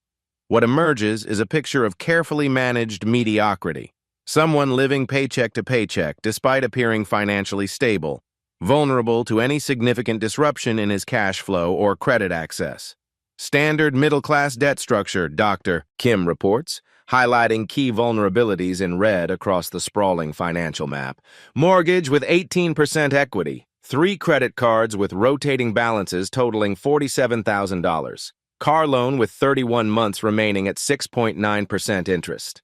What emerges is a picture of carefully managed mediocrity. Someone living paycheck to paycheck despite appearing financially stable, vulnerable to any significant disruption in his cash flow or credit access. Standard middle-class debt structure, Dr. Kim reports, highlighting key vulnerabilities in red across the sprawling financial map. Mortgage with 18% equity, 3 credit cards with rotating balances totaling $47,000, car loan with 31 months remaining at 6.9% interest.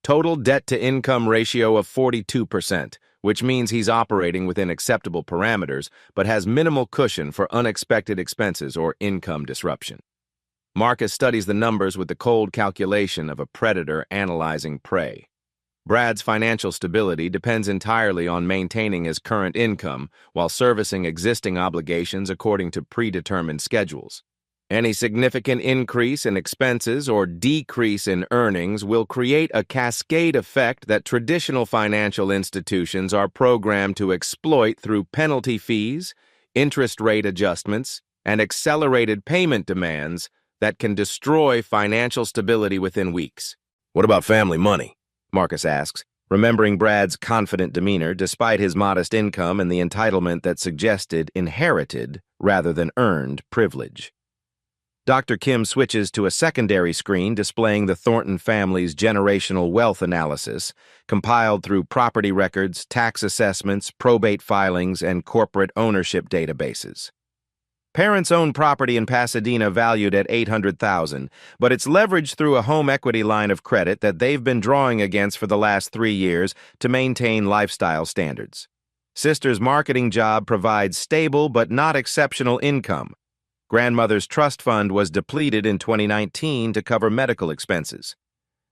Total debt-to-income ratio of 42%, which means he's operating within acceptable parameters but has minimal cushion for unexpected expenses or income disruption. Marcus studies the numbers with the cold calculation of a predator analyzing prey. Brad's financial stability depends entirely on maintaining his current income while servicing existing obligations according to predetermined schedules. Any significant increase in expenses or decrease in earnings will create a cascade effect that traditional financial institutions are programmed to exploit through penalty fees, interest rate adjustments, and accelerated payment demands that can destroy financial stability within weeks. What about family money? Marcus asks, remembering Brad's confident demeanor despite his modest income and the entitlement that suggested inherited rather than earned privilege. Dr. Kim switches to a secondary screen displaying the Thornton family's generational wealth analysis, compiled through property records, tax assessments, probate filings, and corporate ownership databases. Parents own property in Pasadena valued at $800,000, but it's leveraged through a home equity line of credit that they've been drawing against for the last 3 years to maintain lifestyle standards. Sister's marketing job provides stable but not exceptional income. Grandmother's trust fund was depleted in 2019 to cover medical expenses.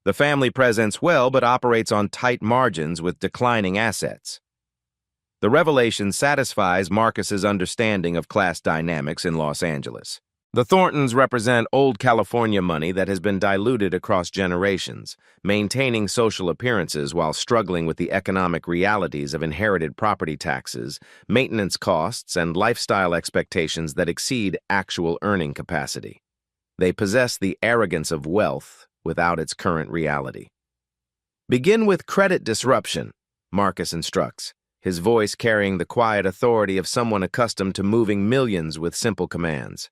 The family presents well but operates on tight margins with declining assets. The revelation satisfies Marcus's understanding of class dynamics in Los Angeles. The Thorntons represent old California money that has been diluted across generations, maintaining social appearances while struggling with the economic realities of inherited property taxes, maintenance costs, and lifestyle expectations that exceed actual earning capacity. They possess the arrogance of wealth without its current reality. Begin with credit disruption, Marcus instructs, his voice carrying the quiet authority of someone accustomed to moving millions with simple commands.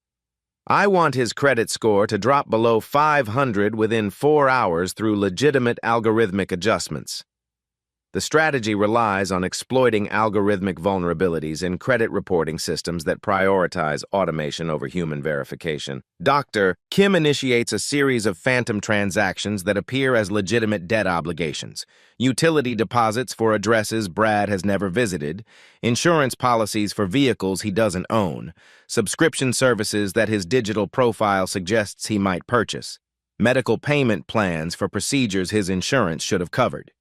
I want his credit score to drop below 500 within 4 hours through legitimate algorithmic adjustments. The strategy relies on exploiting algorithmic vulnerabilities in credit reporting systems that prioritize automation over human verification. Dr. Kim initiates a series of phantom transactions that appear as legitimate debt obligations, utility deposits for addresses Brad has never visited, insurance policies for vehicles he doesn't own, subscription services that his digital profile suggests he might purchase, medical payment plans for procedures his insurance should have covered.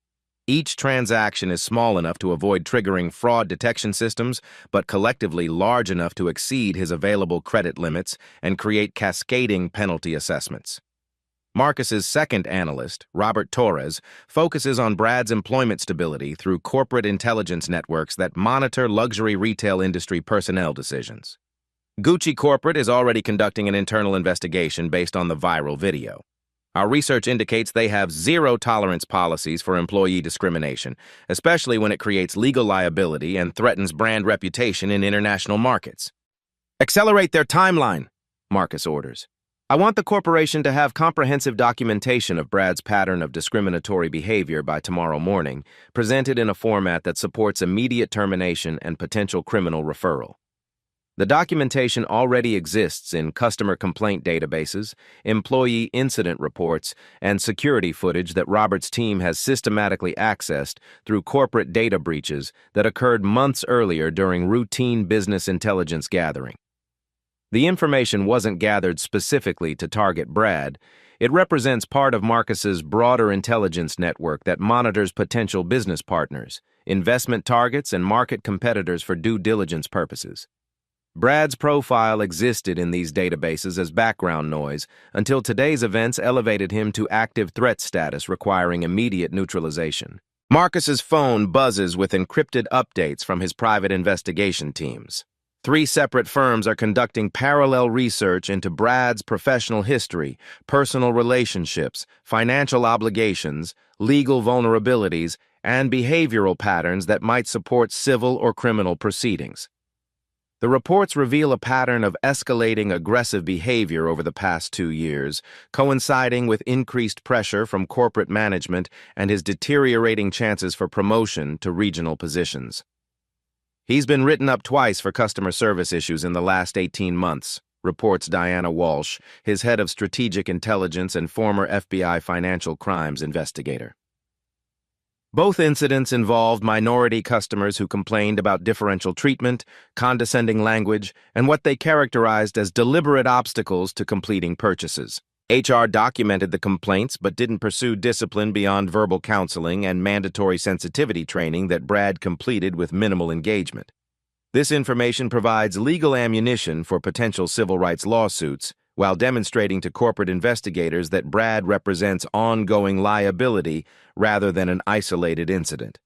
Each transaction is small enough to avoid triggering fraud detection systems, but collectively large enough to exceed his available credit limits and create cascading penalty assessments. Marcus's second analyst, Robert Torres, focuses on Brad's employment stability through corporate intelligence networks that monitor luxury retail industry personnel decisions. Gucci Corporate is already conducting an internal investigation based on the viral video. Our research indicates they have zero-tolerance policies for employee discrimination, especially when it creates legal liability and threatens brand reputation in international markets. Accelerate their timeline, Marcus orders. I want the corporation to have comprehensive documentation of Brad's pattern of discriminatory behavior by tomorrow morning, presented in a format that supports immediate termination and potential criminal referral. The documentation already exists in customer complaint databases, employee incident reports, and security footage that Robert's team has systematically accessed through corporate data breaches that occurred months earlier during routine business intelligence gathering. The information wasn't gathered specifically to target Brad. It represents part of Marcus's broader intelligence network that monitors potential business partners, investment targets, and market competitors for due diligence purposes. Brad's profile existed in these databases as background noise until today's events elevated him to active threat status requiring immediate neutralization. Marcus's phone buzzes with encrypted updates from his private investigation teams. 3 separate firms are conducting parallel research into Brad's professional history, personal relationships, financial obligations, legal vulnerabilities, and behavioral patterns that might support civil or criminal proceedings. The reports reveal a pattern of escalating aggressive behavior over the past 2 years, coinciding with increased pressure from corporate management and his deteriorating chances for promotion to regional positions. He's been written up twice for customer service issues in the last 18 months, reports Diana Walsh, his head of strategic intelligence and former FBI financial crimes investigator. Both incidents involved minority customers who complained about differential treatment, condescending language, and what they characterized as deliberate obstacles to completing purchases. HR documented the complaints but didn't pursue discipline beyond verbal counseling and mandatory sensitivity training that Brad completed with minimal engagement. This information provides legal ammunition for potential civil rights lawsuits, while demonstrating to corporate investigators that Brad represents ongoing liability rather than an isolated incident.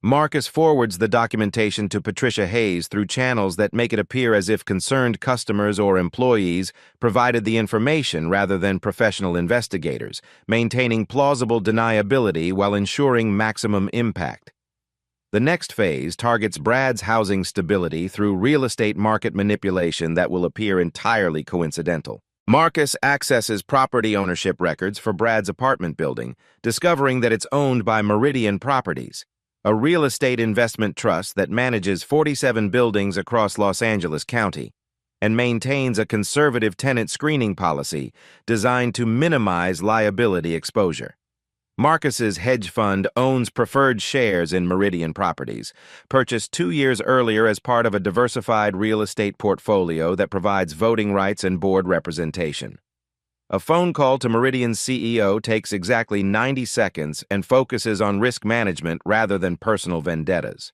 Marcus forwards the documentation to Patricia Hayes through channels that make it appear as if concerned customers or employees provided the information rather than professional investigators, maintaining plausible deniability while ensuring maximum impact. The next phase targets Brad's housing stability through real estate market manipulation that will appear entirely coincidental. Marcus accesses property ownership records for Brad's apartment building, discovering that it's owned by Meridian Properties, a real estate investment trust that manages 47 buildings across Los Angeles County and maintains a conservative tenant screening policy designed to minimize liability exposure. Marcus's hedge fund owns preferred shares in Meridian Properties, purchased 2 years earlier as part of a diversified real estate portfolio that provides voting rights and board representation. A phone call to Meridian's CEO takes exactly 90 seconds and focuses on risk management rather than personal vendettas.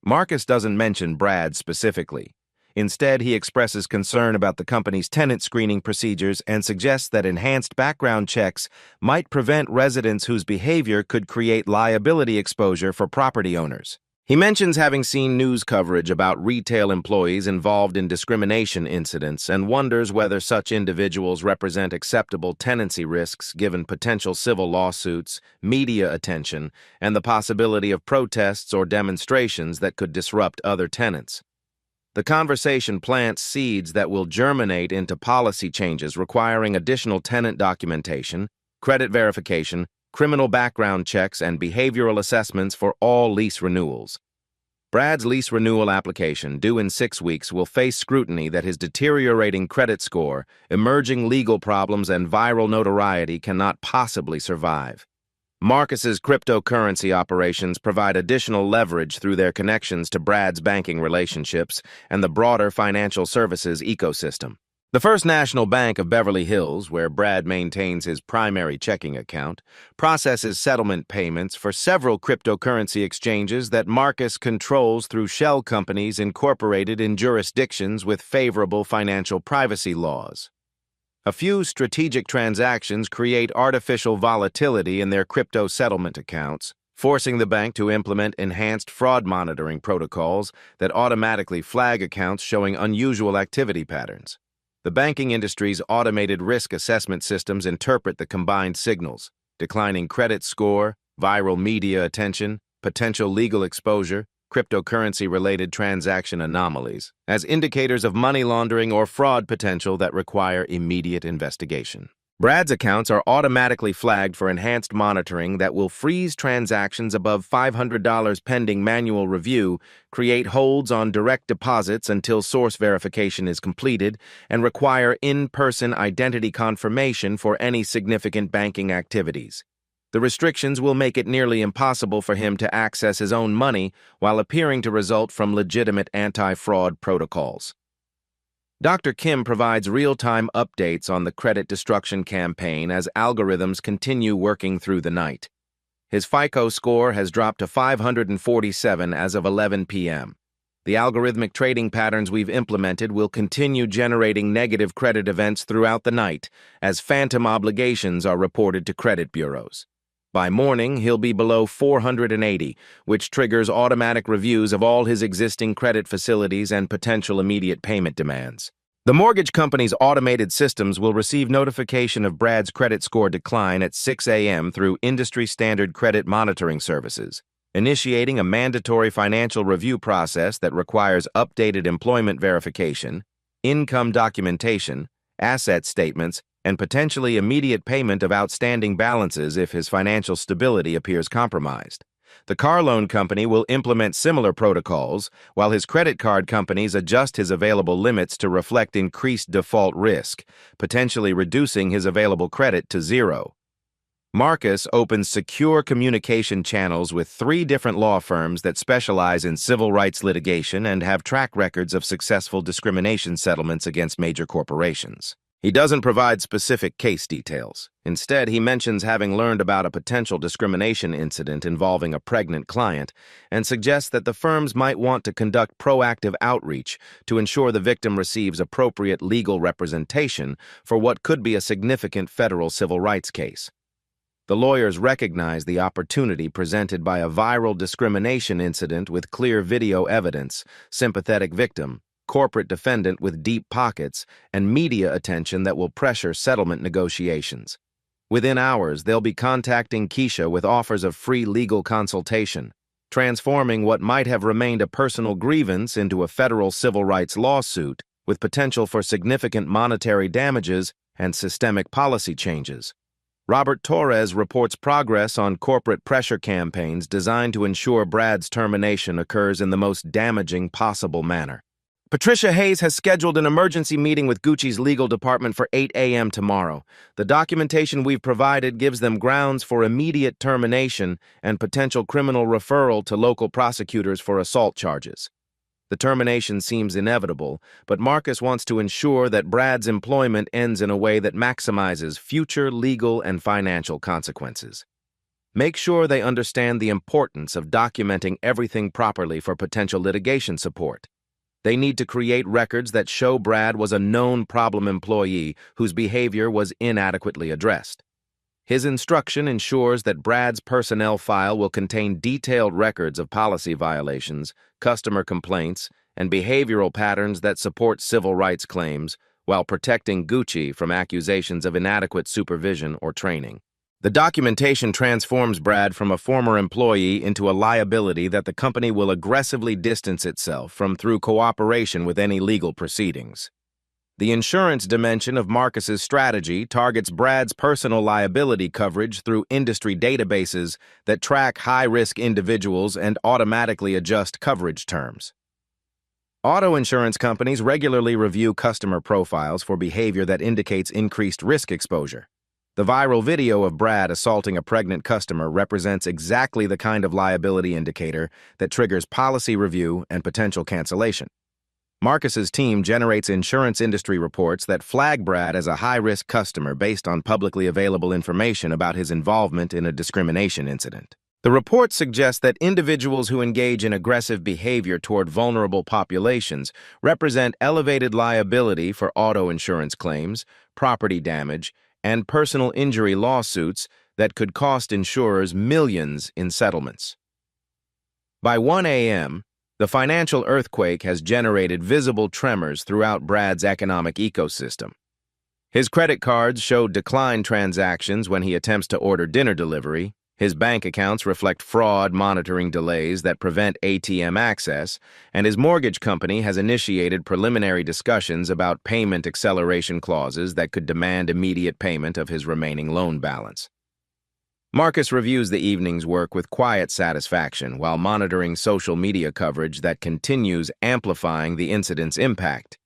Marcus doesn't mention Brad specifically. Instead, he expresses concern about the company's tenant screening procedures and suggests that enhanced background checks might prevent residents whose behavior could create liability exposure for property owners. He mentions having seen news coverage about retail employees involved in discrimination incidents and wonders whether such individuals represent acceptable tenancy risks given potential civil lawsuits, media attention, and the possibility of protests or demonstrations that could disrupt other tenants. The conversation plants seeds that will germinate into policy changes requiring additional tenant documentation, credit verification, criminal background checks, and behavioral assessments for all lease renewals. Brad's lease renewal application, due in 6 weeks, will face scrutiny that his deteriorating credit score, emerging legal problems, and viral notoriety cannot possibly survive. Marcus's cryptocurrency operations provide additional leverage through their connections to Brad's banking relationships and the broader financial services ecosystem. The First National Bank of Beverly Hills, where Brad maintains his primary checking account, processes settlement payments for several cryptocurrency exchanges that Marcus controls through shell companies incorporated in jurisdictions with favorable financial privacy laws. A few strategic transactions create artificial volatility in their crypto settlement accounts, forcing the bank to implement enhanced fraud monitoring protocols that automatically flag accounts showing unusual activity patterns. The banking industry's automated risk assessment systems interpret the combined signals: declining credit score, viral media attention, potential legal exposure, cryptocurrency-related transaction anomalies, as indicators of money laundering or fraud potential that require immediate investigation. Brad's accounts are automatically flagged for enhanced monitoring that will freeze transactions above $500 pending manual review, create holds on direct deposits until source verification is completed, and require in-person identity confirmation for any significant banking activities. The restrictions will make it nearly impossible for him to access his own money while appearing to result from legitimate anti-fraud protocols. Dr. Kim provides real-time updates on the credit destruction campaign as algorithms continue working through the night. His FICO score has dropped to 547 as of 11 p.m. The algorithmic trading patterns we've implemented will continue generating negative credit events throughout the night as phantom obligations are reported to credit bureaus. By morning, he'll be below 480, which triggers automatic reviews of all his existing credit facilities and potential immediate payment demands. The mortgage company's automated systems will receive notification of Brad's credit score decline at 6 a.m. through industry-standard credit monitoring services, initiating a mandatory financial review process that requires updated employment verification, income documentation, asset statements, and potentially immediate payment of outstanding balances if his financial stability appears compromised. The car loan company will implement similar protocols, while his credit card companies adjust his available limits to reflect increased default risk, potentially reducing his available credit to zero. Marcus opens secure communication channels with 3 different law firms that specialize in civil rights litigation and have track records of successful discrimination settlements against major corporations. He doesn't provide specific case details. Instead, he mentions having learned about a potential discrimination incident involving a pregnant client and suggests that the firms might want to conduct proactive outreach to ensure the victim receives appropriate legal representation for what could be a significant federal civil rights case. The lawyers recognize the opportunity presented by a viral discrimination incident with clear video evidence, sympathetic victim, corporate defendant with deep pockets, and media attention that will pressure settlement negotiations. Within hours, they'll be contacting Keisha with offers of free legal consultation, transforming what might have remained a personal grievance into a federal civil rights lawsuit with potential for significant monetary damages and systemic policy changes. Robert Torres reports progress on corporate pressure campaigns designed to ensure Brad's termination occurs in the most damaging possible manner. Patricia Hayes has scheduled an emergency meeting with Gucci's legal department for 8 a.m. tomorrow. The documentation we've provided gives them grounds for immediate termination and potential criminal referral to local prosecutors for assault charges. The termination seems inevitable, but Marcus wants to ensure that Brad's employment ends in a way that maximizes future legal and financial consequences. Make sure they understand the importance of documenting everything properly for potential litigation support. They need to create records that show Brad was a known problem employee whose behavior was inadequately addressed. His instruction ensures that Brad's personnel file will contain detailed records of policy violations, customer complaints, and behavioral patterns that support civil rights claims, while protecting Gucci from accusations of inadequate supervision or training. The documentation transforms Brad from a former employee into a liability that the company will aggressively distance itself from through cooperation with any legal proceedings. The insurance dimension of Marcus's strategy targets Brad's personal liability coverage through industry databases that track high-risk individuals and automatically adjust coverage terms. Auto insurance companies regularly review customer profiles for behavior that indicates increased risk exposure. The viral video of Brad assaulting a pregnant customer represents exactly the kind of liability indicator that triggers policy review and potential cancellation. Marcus's team generates insurance industry reports that flag Brad as a high-risk customer based on publicly available information about his involvement in a discrimination incident. The reports suggest that individuals who engage in aggressive behavior toward vulnerable populations represent elevated liability for auto insurance claims, property damage, and personal injury lawsuits that could cost insurers millions in settlements. By 1 a.m., the financial earthquake has generated visible tremors throughout Brad's economic ecosystem. His credit cards show declined transactions when he attempts to order dinner delivery, his bank accounts reflect fraud monitoring delays that prevent ATM access, and his mortgage company has initiated preliminary discussions about payment acceleration clauses that could demand immediate payment of his remaining loan balance. Marcus reviews the evening's work with quiet satisfaction while monitoring social media coverage that continues amplifying the incident's impact.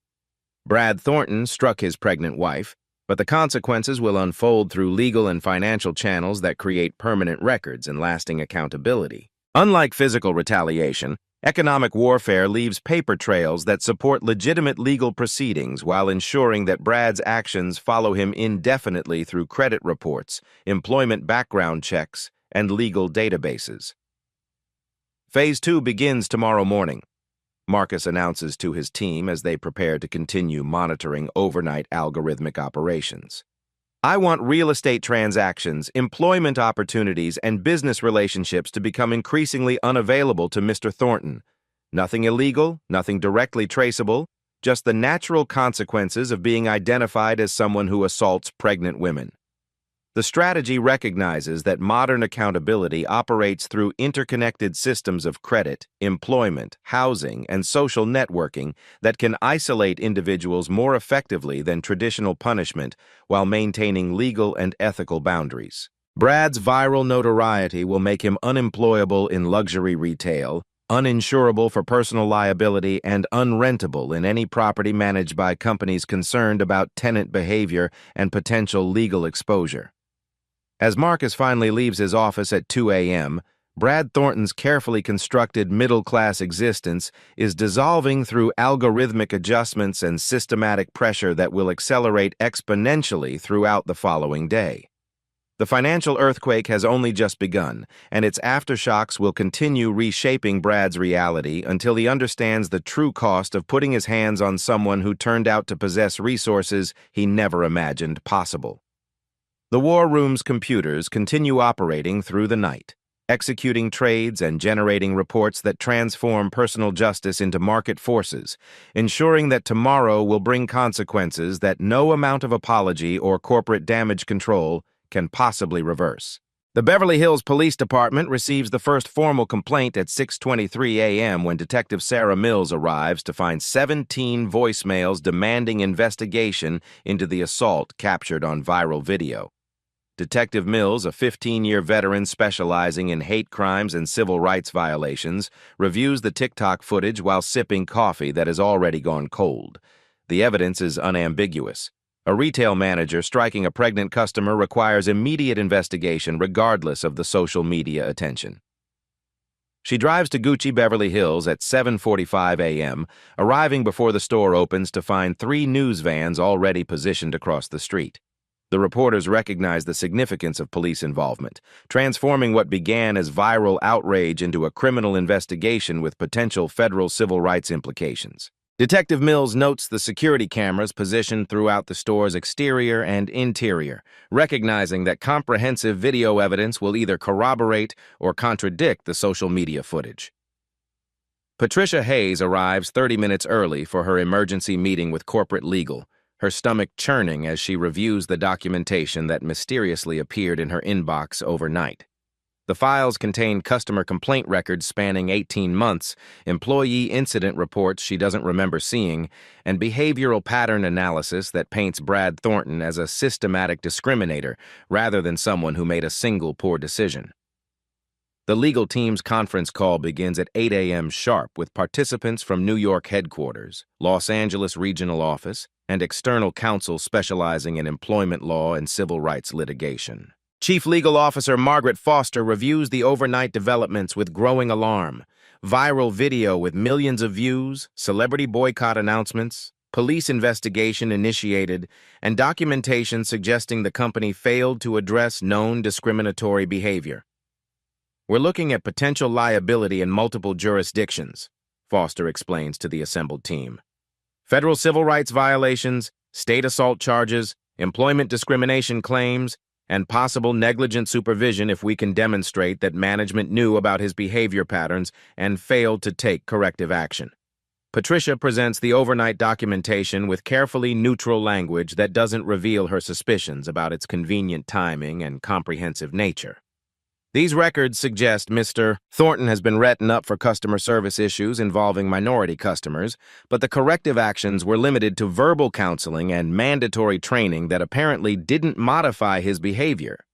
Brad Thornton struck his pregnant wife, but the consequences will unfold through legal and financial channels that create permanent records and lasting accountability. Unlike physical retaliation, economic warfare leaves paper trails that support legitimate legal proceedings while ensuring that Brad's actions follow him indefinitely through credit reports, employment background checks, and legal databases. Phase 2 begins tomorrow morning. Marcus announces to his team as they prepare to continue monitoring overnight algorithmic operations. I want real estate transactions, employment opportunities, and business relationships to become increasingly unavailable to Mr. Thornton. Nothing illegal, nothing directly traceable, just the natural consequences of being identified as someone who assaults pregnant women. The strategy recognizes that modern accountability operates through interconnected systems of credit, employment, housing, and social networking that can isolate individuals more effectively than traditional punishment while maintaining legal and ethical boundaries. Brad's viral notoriety will make him unemployable in luxury retail, uninsurable for personal liability, and unrentable in any property managed by companies concerned about tenant behavior and potential legal exposure. As Marcus finally leaves his office at 2 a.m., Brad Thornton's carefully constructed middle-class existence is dissolving through algorithmic adjustments and systematic pressure that will accelerate exponentially throughout the following day. The financial earthquake has only just begun, and its aftershocks will continue reshaping Brad's reality until he understands the true cost of putting his hands on someone who turned out to possess resources he never imagined possible. The war room's computers continue operating through the night, executing trades and generating reports that transform personal justice into market forces, ensuring that tomorrow will bring consequences that no amount of apology or corporate damage control can possibly reverse. The Beverly Hills Police Department receives the first formal complaint at 6:23 a.m. when Detective Sarah Mills arrives to find 17 voicemails demanding investigation into the assault captured on viral video. Detective Mills, a 15-year veteran specializing in hate crimes and civil rights violations, reviews the TikTok footage while sipping coffee that has already gone cold. The evidence is unambiguous. A retail manager striking a pregnant customer requires immediate investigation regardless of the social media attention. She drives to Gucci Beverly Hills at 7:45 a.m., arriving before the store opens to find 3 news vans already positioned across the street. The reporters recognize the significance of police involvement, transforming what began as viral outrage into a criminal investigation with potential federal civil rights implications. Detective Mills notes the security cameras positioned throughout the store's exterior and interior, recognizing that comprehensive video evidence will either corroborate or contradict the social media footage. Patricia Hayes arrives 30 minutes early for her emergency meeting with corporate legal, her stomach churning as she reviews the documentation that mysteriously appeared in her inbox overnight. The files contain customer complaint records spanning 18 months, employee incident reports she doesn't remember seeing, and behavioral pattern analysis that paints Brad Thornton as a systematic discriminator rather than someone who made a single poor decision. The legal team's conference call begins at 8 a.m. sharp with participants from New York headquarters, Los Angeles regional office, and external counsel specializing in employment law and civil rights litigation. Chief Legal Officer Margaret Foster reviews the overnight developments with growing alarm. Viral video with millions of views, celebrity boycott announcements, police investigation initiated, and documentation suggesting the company failed to address known discriminatory behavior. "We're looking at potential liability in multiple jurisdictions," Foster explains to the assembled team. "Federal civil rights violations, state assault charges, employment discrimination claims, and possible negligent supervision if we can demonstrate that management knew about his behavior patterns and failed to take corrective action." Patricia presents the overnight documentation with carefully neutral language that doesn't reveal her suspicions about its convenient timing and comprehensive nature. "These records suggest Mr. Thornton has been written up for customer service issues involving minority customers, but the corrective actions were limited to verbal counseling and mandatory training that apparently didn't modify his behavior."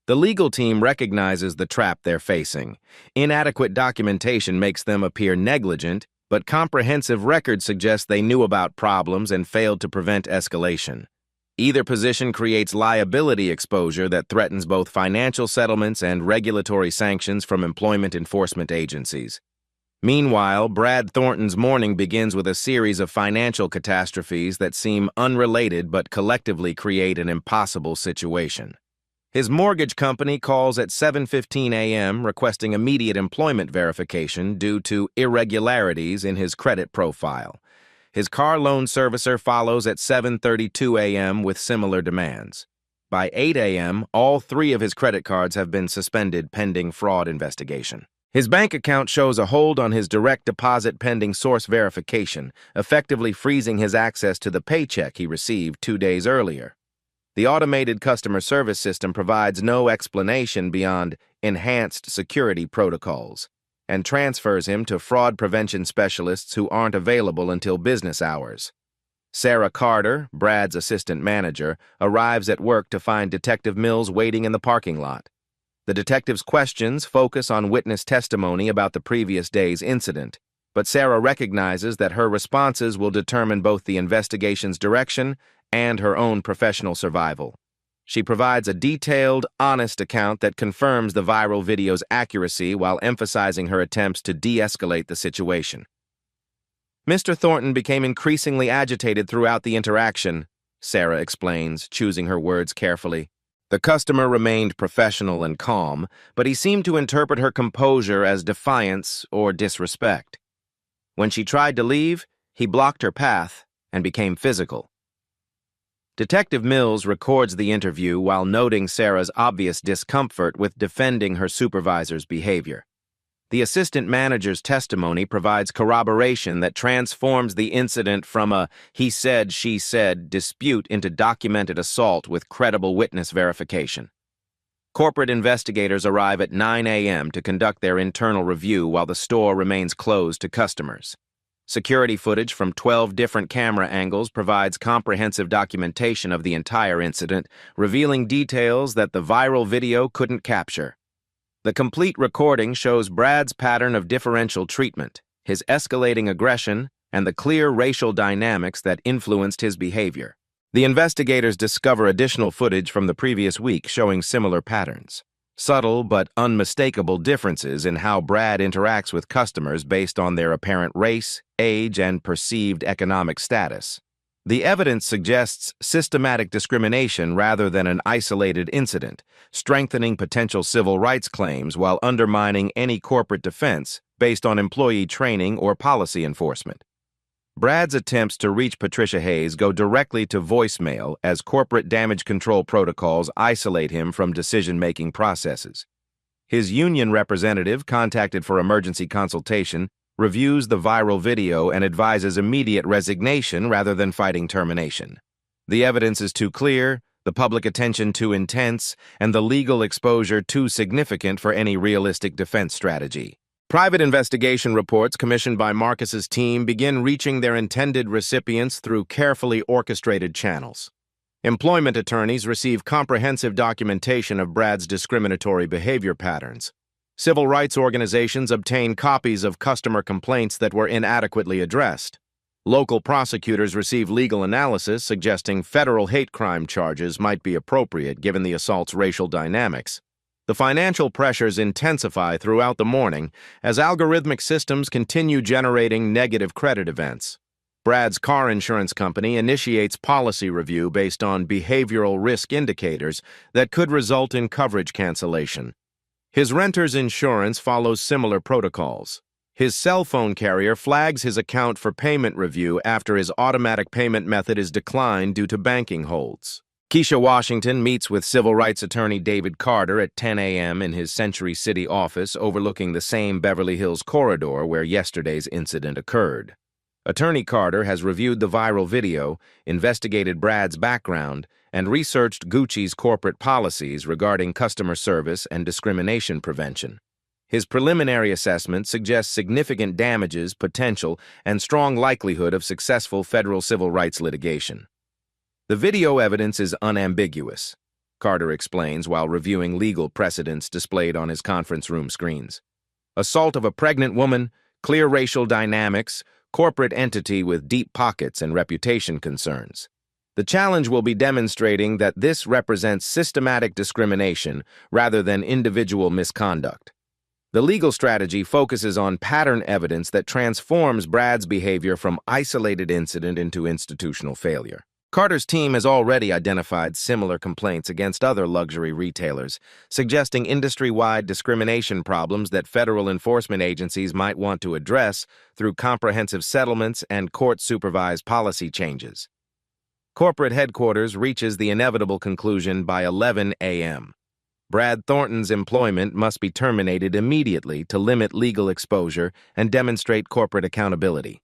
The legal team recognizes the trap they're facing. Inadequate documentation makes them appear negligent, but comprehensive records suggest they knew about problems and failed to prevent escalation. Either position creates liability exposure that threatens both financial settlements and regulatory sanctions from employment enforcement agencies. Meanwhile, Brad Thornton's morning begins with a series of financial catastrophes that seem unrelated but collectively create an impossible situation. His mortgage company calls at 7:15 a.m. requesting immediate employment verification due to irregularities in his credit profile. His car loan servicer follows at 7:32 a.m. with similar demands. By 8 a.m., all 3 of his credit cards have been suspended pending fraud investigation. His bank account shows a hold on his direct deposit pending source verification, effectively freezing his access to the paycheck he received 2 days earlier. The automated customer service system provides no explanation beyond enhanced security protocols, and transfers him to fraud prevention specialists who aren't available until business hours. Sarah Carter, Brad's assistant manager, arrives at work to find Detective Mills waiting in the parking lot. The detective's questions focus on witness testimony about the previous day's incident, but Sarah recognizes that her responses will determine both the investigation's direction and her own professional survival. She provides a detailed, honest account that confirms the viral video's accuracy while emphasizing her attempts to de-escalate the situation. "Mr. Thornton became increasingly agitated throughout the interaction," Sarah explains, choosing her words carefully. "The customer remained professional and calm, but he seemed to interpret her composure as defiance or disrespect. When she tried to leave, he blocked her path and became physical." Detective Mills records the interview while noting Sarah's obvious discomfort with defending her supervisor's behavior. The assistant manager's testimony provides corroboration that transforms the incident from a he said, she said dispute into documented assault with credible witness verification. Corporate investigators arrive at 9 a.m. to conduct their internal review while the store remains closed to customers. Security footage from 12 different camera angles provides comprehensive documentation of the entire incident, revealing details that the viral video couldn't capture. The complete recording shows Brad's pattern of differential treatment, his escalating aggression, and the clear racial dynamics that influenced his behavior. The investigators discover additional footage from the previous week showing similar patterns. Subtle but unmistakable differences in how Brad interacts with customers based on their apparent race, age, and perceived economic status. The evidence suggests systematic discrimination rather than an isolated incident, strengthening potential civil rights claims while undermining any corporate defense based on employee training or policy enforcement. Brad's attempts to reach Patricia Hayes go directly to voicemail as corporate damage control protocols isolate him from decision-making processes. His union representative, contacted for emergency consultation, reviews the viral video and advises immediate resignation rather than fighting termination. The evidence is too clear, the public attention too intense, and the legal exposure too significant for any realistic defense strategy. Private investigation reports commissioned by Marcus's team begin reaching their intended recipients through carefully orchestrated channels. Employment attorneys receive comprehensive documentation of Brad's discriminatory behavior patterns. Civil rights organizations obtain copies of customer complaints that were inadequately addressed. Local prosecutors receive legal analysis suggesting federal hate crime charges might be appropriate given the assault's racial dynamics. The financial pressures intensify throughout the morning as algorithmic systems continue generating negative credit events. Brad's car insurance company initiates policy review based on behavioral risk indicators that could result in coverage cancellation. His renter's insurance follows similar protocols. His cell phone carrier flags his account for payment review after his automatic payment method is declined due to banking holds. Keisha Washington meets with civil rights attorney David Carter at 10 a.m. in his Century City office overlooking the same Beverly Hills corridor where yesterday's incident occurred. Attorney Carter has reviewed the viral video, investigated Brad's background, and researched Gucci's corporate policies regarding customer service and discrimination prevention. His preliminary assessment suggests significant damages, potential, and strong likelihood of successful federal civil rights litigation. The video evidence is unambiguous, Carter explains while reviewing legal precedents displayed on his conference room screens. Assault of a pregnant woman, clear racial dynamics, corporate entity with deep pockets and reputation concerns. The challenge will be demonstrating that this represents systematic discrimination rather than individual misconduct. The legal strategy focuses on pattern evidence that transforms Brad's behavior from isolated incident into institutional failure. Carter's team has already identified similar complaints against other luxury retailers, suggesting industry-wide discrimination problems that federal enforcement agencies might want to address through comprehensive settlements and court-supervised policy changes. Corporate headquarters reaches the inevitable conclusion by 11 a.m. Brad Thornton's employment must be terminated immediately to limit legal exposure and demonstrate corporate accountability.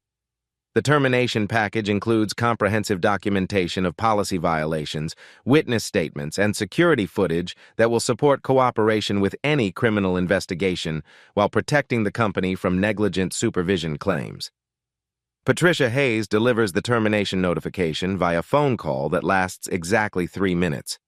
The termination package includes comprehensive documentation of policy violations, witness statements, and security footage that will support cooperation with any criminal investigation while protecting the company from negligent supervision claims. Patricia Hayes delivers the termination notification via phone call that lasts exactly 3 minutes.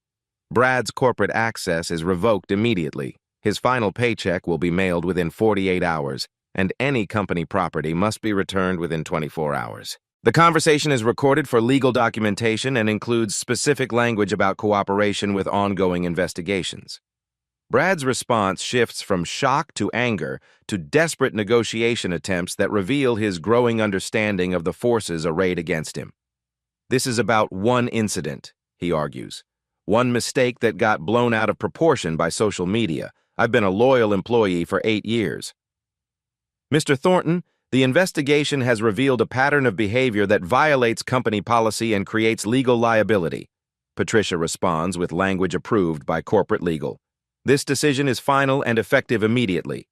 Brad's corporate access is revoked immediately. His final paycheck will be mailed within 48 hours, and any company property must be returned within 24 hours. The conversation is recorded for legal documentation and includes specific language about cooperation with ongoing investigations. Brad's response shifts from shock to anger to desperate negotiation attempts that reveal his growing understanding of the forces arrayed against him. This is about one incident, he argues. One mistake that got blown out of proportion by social media. I've been a loyal employee for 8 years. Mr. Thornton, the investigation has revealed a pattern of behavior that violates company policy and creates legal liability. Patricia responds with language approved by corporate legal. This decision is final and effective immediately.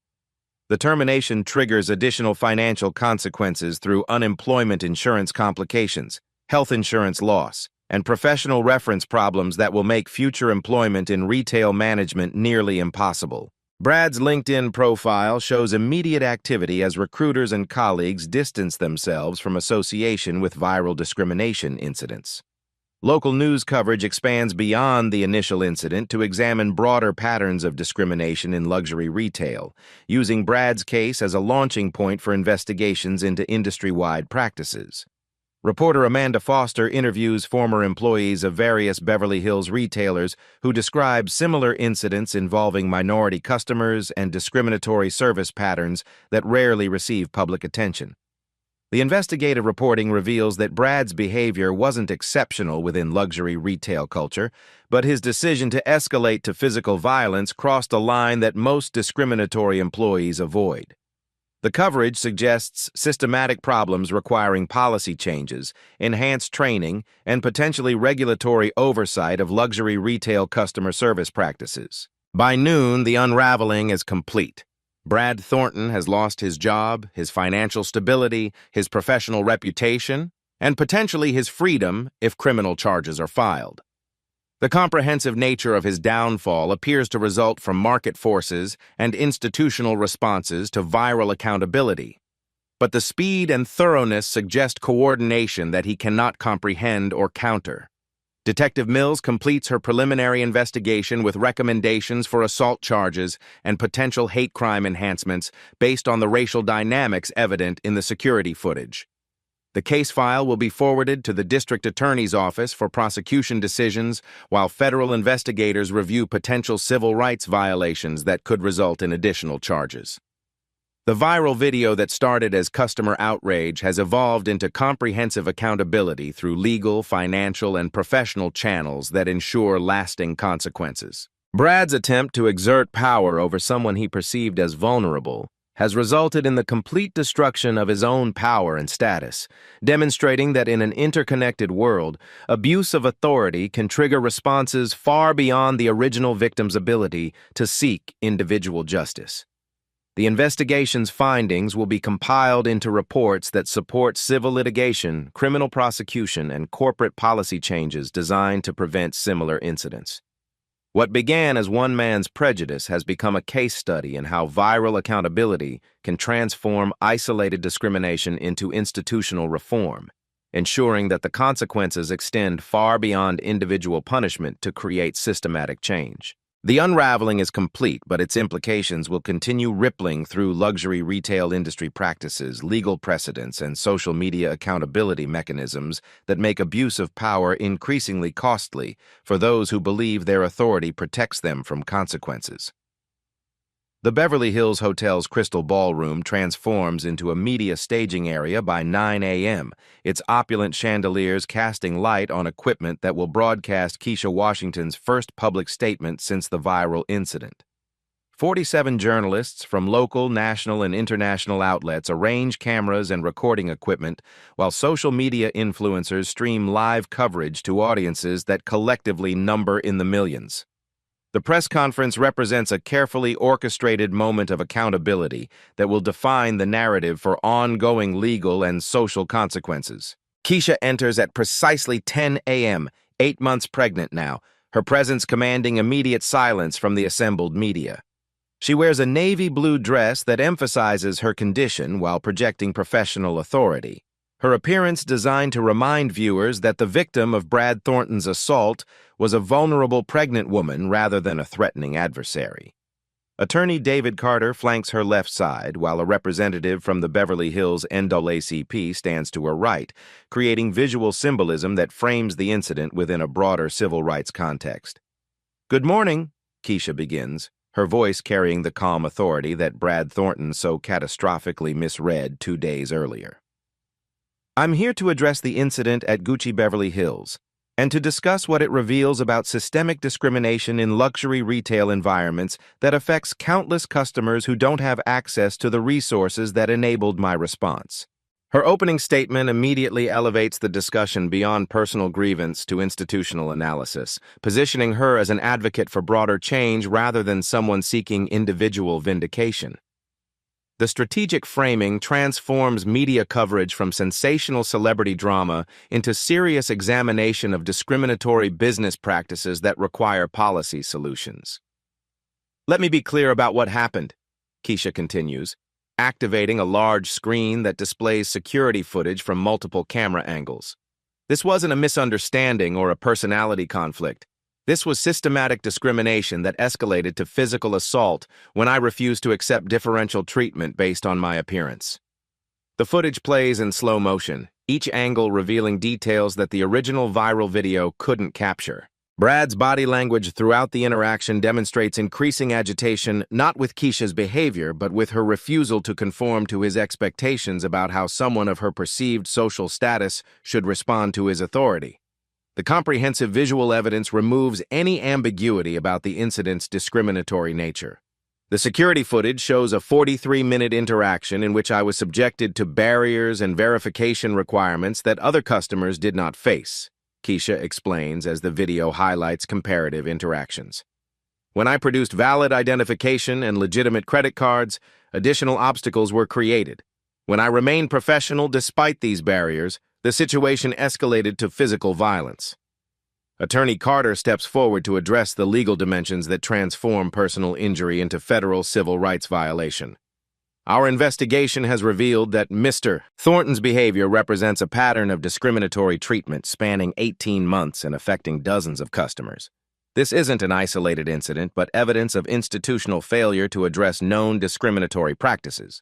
The termination triggers additional financial consequences through unemployment insurance complications, health insurance loss, and professional reference problems that will make future employment in retail management nearly impossible. Brad's LinkedIn profile shows immediate activity as recruiters and colleagues distance themselves from association with viral discrimination incidents. Local news coverage expands beyond the initial incident to examine broader patterns of discrimination in luxury retail, using Brad's case as a launching point for investigations into industry-wide practices. Reporter Amanda Foster interviews former employees of various Beverly Hills retailers who describe similar incidents involving minority customers and discriminatory service patterns that rarely receive public attention. The investigative reporting reveals that Brad's behavior wasn't exceptional within luxury retail culture, but his decision to escalate to physical violence crossed a line that most discriminatory employees avoid. The coverage suggests systematic problems requiring policy changes, enhanced training, and potentially regulatory oversight of luxury retail customer service practices. By noon, the unraveling is complete. Brad Thornton has lost his job, his financial stability, his professional reputation, and potentially his freedom if criminal charges are filed. The comprehensive nature of his downfall appears to result from market forces and institutional responses to viral accountability. But the speed and thoroughness suggest coordination that he cannot comprehend or counter. Detective Mills completes her preliminary investigation with recommendations for assault charges and potential hate crime enhancements based on the racial dynamics evident in the security footage. The case file will be forwarded to the district attorney's office for prosecution decisions, while federal investigators review potential civil rights violations that could result in additional charges. The viral video that started as customer outrage has evolved into comprehensive accountability through legal, financial, and professional channels that ensure lasting consequences. Brad's attempt to exert power over someone he perceived as vulnerable has resulted in the complete destruction of his own power and status, demonstrating that in an interconnected world, abuse of authority can trigger responses far beyond the original victim's ability to seek individual justice. The investigation's findings will be compiled into reports that support civil litigation, criminal prosecution, and corporate policy changes designed to prevent similar incidents. What began as one man's prejudice has become a case study in how viral accountability can transform isolated discrimination into institutional reform, ensuring that the consequences extend far beyond individual punishment to create systematic change. The unraveling is complete, but its implications will continue rippling through luxury retail industry practices, legal precedents, and social media accountability mechanisms that make abuse of power increasingly costly for those who believe their authority protects them from consequences. The Beverly Hills Hotel's Crystal Ballroom transforms into a media staging area by 9 a.m., its opulent chandeliers casting light on equipment that will broadcast Keisha Washington's first public statement since the viral incident. 47 journalists from local, national, and international outlets arrange cameras and recording equipment, while social media influencers stream live coverage to audiences that collectively number in the millions. The press conference represents a carefully orchestrated moment of accountability that will define the narrative for ongoing legal and social consequences. Keisha enters at precisely 10 a.m., 8 months pregnant now, her presence commanding immediate silence from the assembled media. She wears a navy blue dress that emphasizes her condition while projecting professional authority. Her appearance designed to remind viewers that the victim of Brad Thornton's assault was a vulnerable pregnant woman rather than a threatening adversary. Attorney David Carter flanks her left side, while a representative from the Beverly Hills NAACP stands to her right, creating visual symbolism that frames the incident within a broader civil rights context. "Good morning," Keisha begins, her voice carrying the calm authority that Brad Thornton so catastrophically misread 2 days earlier. "I'm here to address the incident at Gucci Beverly Hills and to discuss what it reveals about systemic discrimination in luxury retail environments that affects countless customers who don't have access to the resources that enabled my response." Her opening statement immediately elevates the discussion beyond personal grievance to institutional analysis, positioning her as an advocate for broader change rather than someone seeking individual vindication. The strategic framing transforms media coverage from sensational celebrity drama into serious examination of discriminatory business practices that require policy solutions. Let me be clear about what happened, Keisha continues, activating a large screen that displays security footage from multiple camera angles. This wasn't a misunderstanding or a personality conflict. This was systematic discrimination that escalated to physical assault when I refused to accept differential treatment based on my appearance. The footage plays in slow motion, each angle revealing details that the original viral video couldn't capture. Brad's body language throughout the interaction demonstrates increasing agitation not with Keisha's behavior, but with her refusal to conform to his expectations about how someone of her perceived social status should respond to his authority. The comprehensive visual evidence removes any ambiguity about the incident's discriminatory nature. The security footage shows a 43-minute interaction in which I was subjected to barriers and verification requirements that other customers did not face, Keisha explains as the video highlights comparative interactions. When I produced valid identification and legitimate credit cards, additional obstacles were created. When I remained professional despite these barriers, the situation escalated to physical violence. Attorney Carter steps forward to address the legal dimensions that transform personal injury into federal civil rights violation. Our investigation has revealed that Mr. Thornton's behavior represents a pattern of discriminatory treatment spanning 18 months and affecting dozens of customers. This isn't an isolated incident, but evidence of institutional failure to address known discriminatory practices.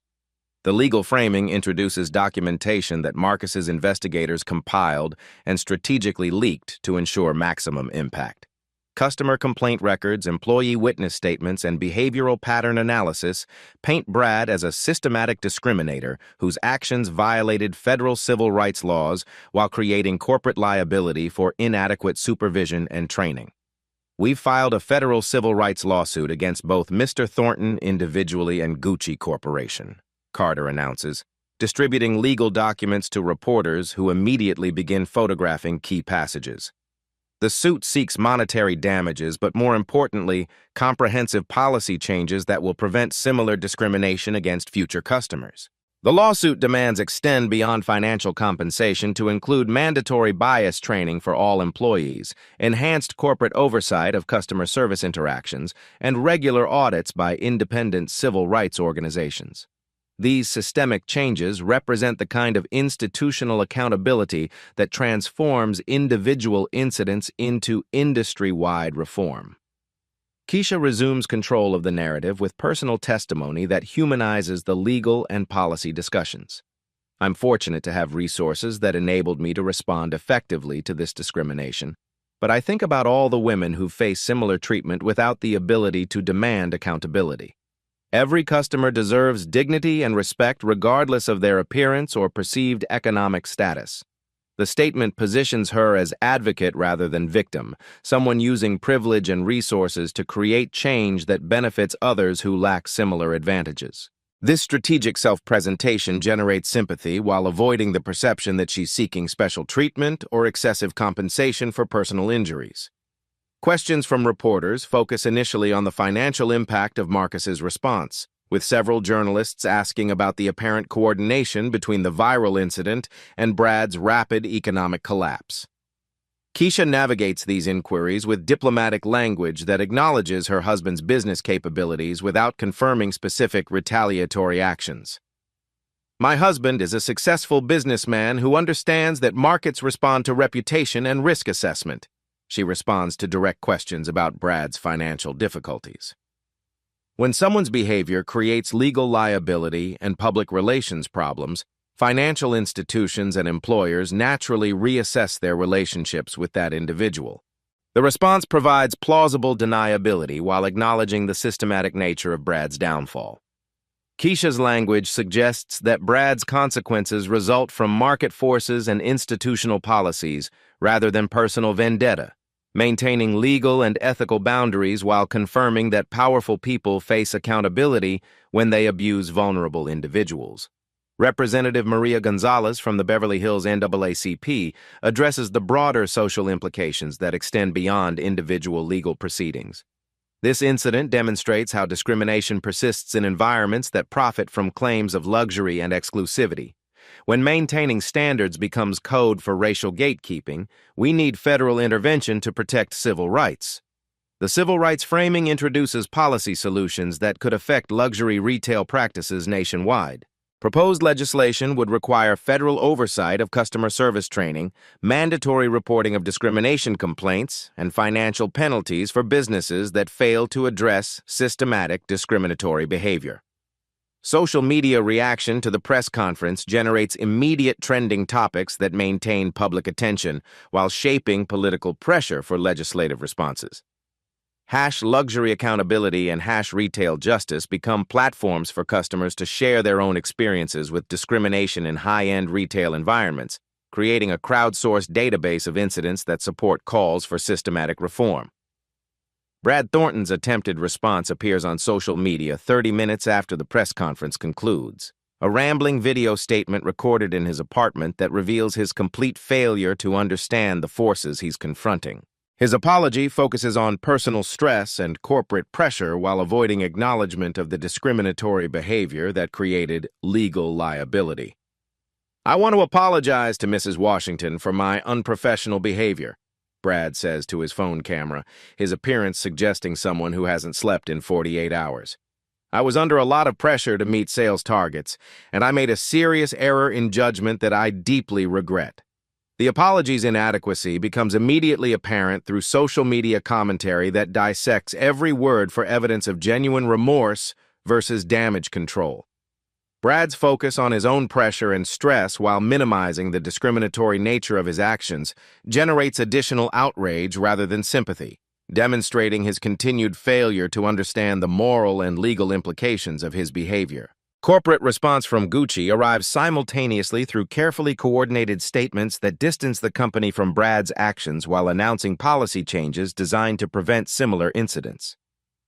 The legal framing introduces documentation that Marcus's investigators compiled and strategically leaked to ensure maximum impact. Customer complaint records, employee witness statements, and behavioral pattern analysis paint Brad as a systematic discriminator whose actions violated federal civil rights laws while creating corporate liability for inadequate supervision and training. We've filed a federal civil rights lawsuit against both Mr. Thornton individually and Gucci Corporation, Carter announces, distributing legal documents to reporters who immediately begin photographing key passages. The suit seeks monetary damages, but more importantly, comprehensive policy changes that will prevent similar discrimination against future customers. The lawsuit demands extend beyond financial compensation to include mandatory bias training for all employees, enhanced corporate oversight of customer service interactions, and regular audits by independent civil rights organizations. These systemic changes represent the kind of institutional accountability that transforms individual incidents into industry-wide reform. Keisha resumes control of the narrative with personal testimony that humanizes the legal and policy discussions. I'm fortunate to have resources that enabled me to respond effectively to this discrimination, but I think about all the women who face similar treatment without the ability to demand accountability. Every customer deserves dignity and respect regardless of their appearance or perceived economic status. The statement positions her as advocate rather than victim, someone using privilege and resources to create change that benefits others who lack similar advantages. This strategic self-presentation generates sympathy while avoiding the perception that she's seeking special treatment or excessive compensation for personal injuries. Questions from reporters focus initially on the financial impact of Marcus's response, with several journalists asking about the apparent coordination between the viral incident and Brad's rapid economic collapse. Keisha navigates these inquiries with diplomatic language that acknowledges her husband's business capabilities without confirming specific retaliatory actions. My husband is a successful businessman who understands that markets respond to reputation and risk assessment. She responds to direct questions about Brad's financial difficulties. When someone's behavior creates legal liability and public relations problems, financial institutions and employers naturally reassess their relationships with that individual. The response provides plausible deniability while acknowledging the systematic nature of Brad's downfall. Keisha's language suggests that Brad's consequences result from market forces and institutional policies rather than personal vendetta, maintaining legal and ethical boundaries while confirming that powerful people face accountability when they abuse vulnerable individuals. Representative Maria Gonzalez from the Beverly Hills NAACP addresses the broader social implications that extend beyond individual legal proceedings. This incident demonstrates how discrimination persists in environments that profit from claims of luxury and exclusivity. When maintaining standards becomes code for racial gatekeeping, we need federal intervention to protect civil rights. The civil rights framing introduces policy solutions that could affect luxury retail practices nationwide. Proposed legislation would require federal oversight of customer service training, mandatory reporting of discrimination complaints, and financial penalties for businesses that fail to address systematic discriminatory behavior. Social media reaction to the press conference generates immediate trending topics that maintain public attention while shaping political pressure for legislative responses. #luxury accountability and #retail justice become platforms for customers to share their own experiences with discrimination in high-end retail environments, creating a crowdsourced database of incidents that support calls for systematic reform. Brad Thornton's attempted response appears on social media 30 minutes after the press conference concludes. A rambling video statement recorded in his apartment that reveals his complete failure to understand the forces he's confronting. His apology focuses on personal stress and corporate pressure while avoiding acknowledgement of the discriminatory behavior that created legal liability. "I want to apologize to Mrs. Washington for my unprofessional behavior," Brad says to his phone camera, his appearance suggesting someone who hasn't slept in 48 hours. "I was under a lot of pressure to meet sales targets, and I made a serious error in judgment that I deeply regret." The apology's inadequacy becomes immediately apparent through social media commentary that dissects every word for evidence of genuine remorse versus damage control. Brad's focus on his own pressure and stress while minimizing the discriminatory nature of his actions generates additional outrage rather than sympathy, demonstrating his continued failure to understand the moral and legal implications of his behavior. Corporate response from Gucci arrives simultaneously through carefully coordinated statements that distance the company from Brad's actions while announcing policy changes designed to prevent similar incidents.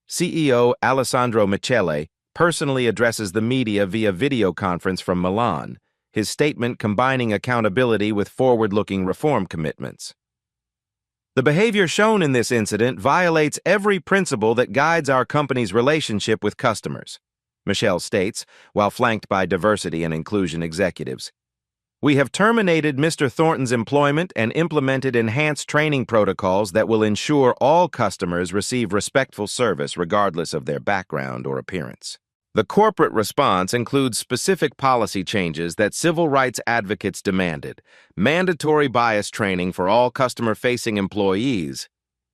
CEO Alessandro Michele personally addresses the media via video conference from Milan, his statement combining accountability with forward-looking reform commitments. "The behavior shown in this incident violates every principle that guides our company's relationship with customers," Michelle states, while flanked by diversity and inclusion executives. "We have terminated Mr. Thornton's employment and implemented enhanced training protocols that will ensure all customers receive respectful service regardless of their background or appearance." The corporate response includes specific policy changes that civil rights advocates demanded: mandatory bias training for all customer-facing employees,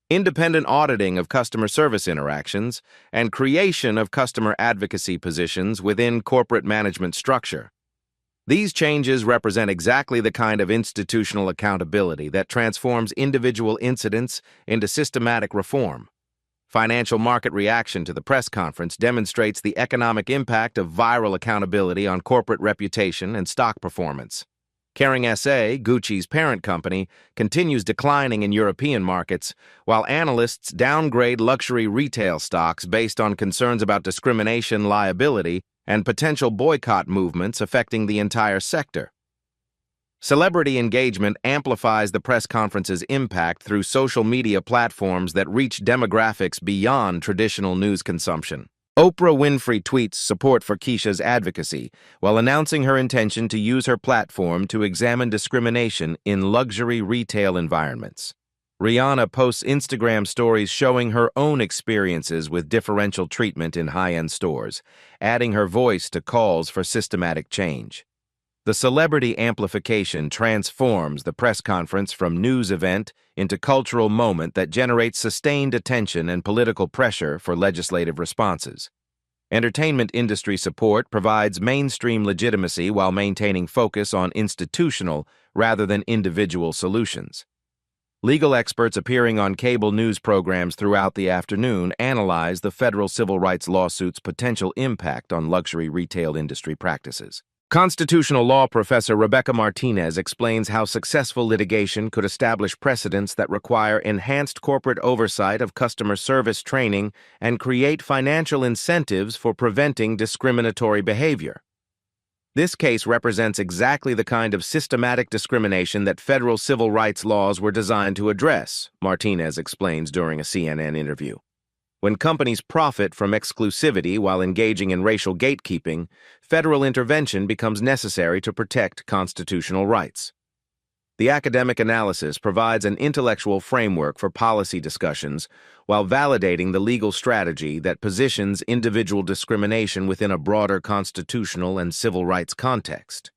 independent auditing of customer service interactions, and creation of customer advocacy positions within corporate management structure. These changes represent exactly the kind of institutional accountability that transforms individual incidents into systematic reform. Financial market reaction to the press conference demonstrates the economic impact of viral accountability on corporate reputation and stock performance. Kering SA, Gucci's parent company, continues declining in European markets, while analysts downgrade luxury retail stocks based on concerns about discrimination liability and potential boycott movements affecting the entire sector. Celebrity engagement amplifies the press conference's impact through social media platforms that reach demographics beyond traditional news consumption. Oprah Winfrey tweets support for Keisha's advocacy while announcing her intention to use her platform to examine discrimination in luxury retail environments. Rihanna posts Instagram stories showing her own experiences with differential treatment in high-end stores, adding her voice to calls for systematic change. The celebrity amplification transforms the press conference from news event into cultural moment that generates sustained attention and political pressure for legislative responses. Entertainment industry support provides mainstream legitimacy while maintaining focus on institutional rather than individual solutions. Legal experts appearing on cable news programs throughout the afternoon analyze the federal civil rights lawsuit's potential impact on luxury retail industry practices. Constitutional law professor Rebecca Martinez explains how successful litigation could establish precedents that require enhanced corporate oversight of customer service training and create financial incentives for preventing discriminatory behavior. This case represents exactly the kind of systematic discrimination that federal civil rights laws were designed to address, Martinez explains during a CNN interview. When companies profit from exclusivity while engaging in racial gatekeeping, federal intervention becomes necessary to protect constitutional rights. The academic analysis provides an intellectual framework for policy discussions while validating the legal strategy that positions individual discrimination within a broader constitutional and civil rights context.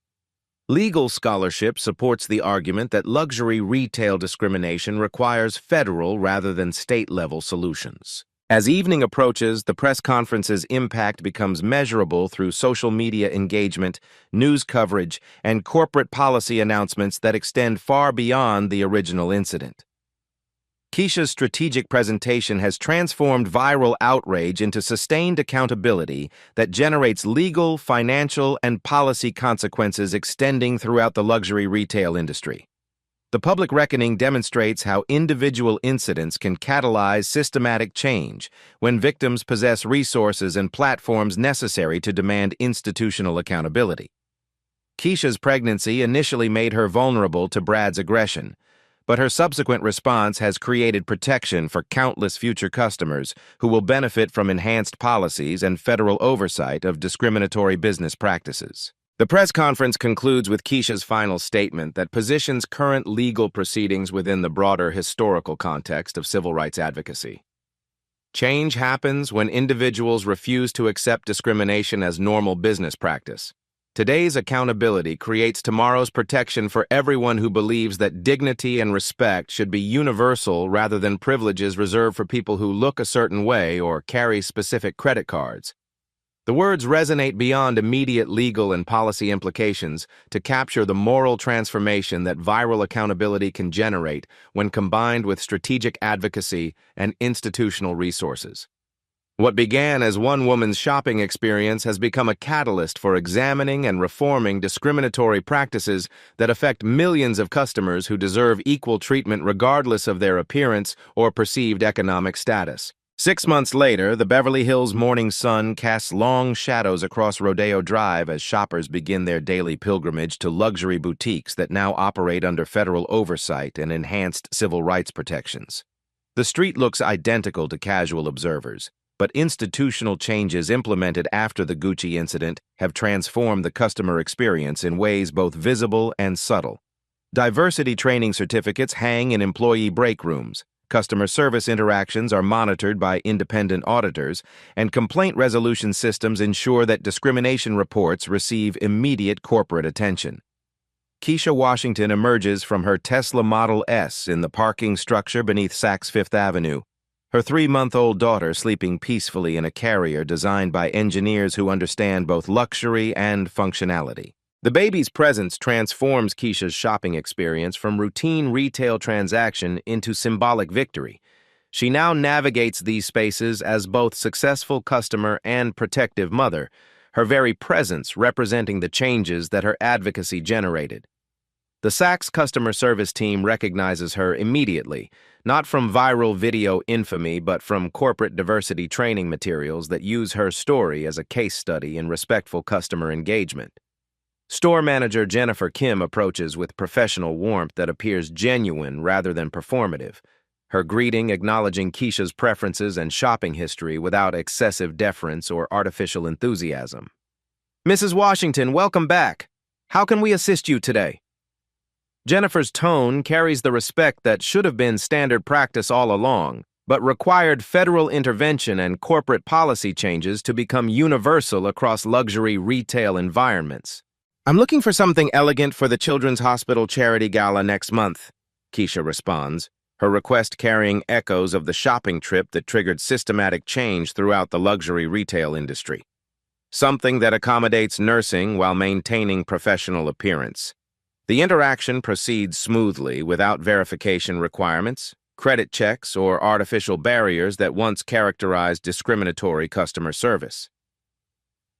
Legal scholarship supports the argument that luxury retail discrimination requires federal rather than state-level solutions. As evening approaches, the press conference's impact becomes measurable through social media engagement, news coverage, and corporate policy announcements that extend far beyond the original incident. Keisha's strategic presentation has transformed viral outrage into sustained accountability that generates legal, financial, and policy consequences extending throughout the luxury retail industry. The public reckoning demonstrates how individual incidents can catalyze systematic change when victims possess resources and platforms necessary to demand institutional accountability. Keisha's pregnancy initially made her vulnerable to Brad's aggression, but her subsequent response has created protection for countless future customers who will benefit from enhanced policies and federal oversight of discriminatory business practices. The press conference concludes with Keisha's final statement that positions current legal proceedings within the broader historical context of civil rights advocacy. Change happens when individuals refuse to accept discrimination as normal business practice. Today's accountability creates tomorrow's protection for everyone who believes that dignity and respect should be universal rather than privileges reserved for people who look a certain way or carry specific credit cards. The words resonate beyond immediate legal and policy implications to capture the moral transformation that viral accountability can generate when combined with strategic advocacy and institutional resources. What began as one woman's shopping experience has become a catalyst for examining and reforming discriminatory practices that affect millions of customers who deserve equal treatment regardless of their appearance or perceived economic status. 6 months later, the Beverly Hills morning sun casts long shadows across Rodeo Drive as shoppers begin their daily pilgrimage to luxury boutiques that now operate under federal oversight and enhanced civil rights protections. The street looks identical to casual observers, but institutional changes implemented after the Gucci incident have transformed the customer experience in ways both visible and subtle. Diversity training certificates hang in employee break rooms. Customer service interactions are monitored by independent auditors, and complaint resolution systems ensure that discrimination reports receive immediate corporate attention. Keisha Washington emerges from her Tesla Model S in the parking structure beneath Saks Fifth Avenue, her 3-month-old daughter sleeping peacefully in a carrier designed by engineers who understand both luxury and functionality. The baby's presence transforms Keisha's shopping experience from routine retail transaction into symbolic victory. She now navigates these spaces as both successful customer and protective mother, her very presence representing the changes that her advocacy generated. The Saks customer service team recognizes her immediately, not from viral video infamy but from corporate diversity training materials that use her story as a case study in respectful customer engagement. Store manager Jennifer Kim approaches with professional warmth that appears genuine rather than performative, her greeting acknowledging Keisha's preferences and shopping history without excessive deference or artificial enthusiasm. "Mrs. Washington, welcome back. How can we assist you today?" Jennifer's tone carries the respect that should have been standard practice all along, but required federal intervention and corporate policy changes to become universal across luxury retail environments. "I'm looking for something elegant for the Children's Hospital Charity Gala next month," Keisha responds, her request carrying echoes of the shopping trip that triggered systematic change throughout the luxury retail industry. Something that accommodates nursing while maintaining professional appearance. The interaction proceeds smoothly without verification requirements, credit checks, or artificial barriers that once characterized discriminatory customer service.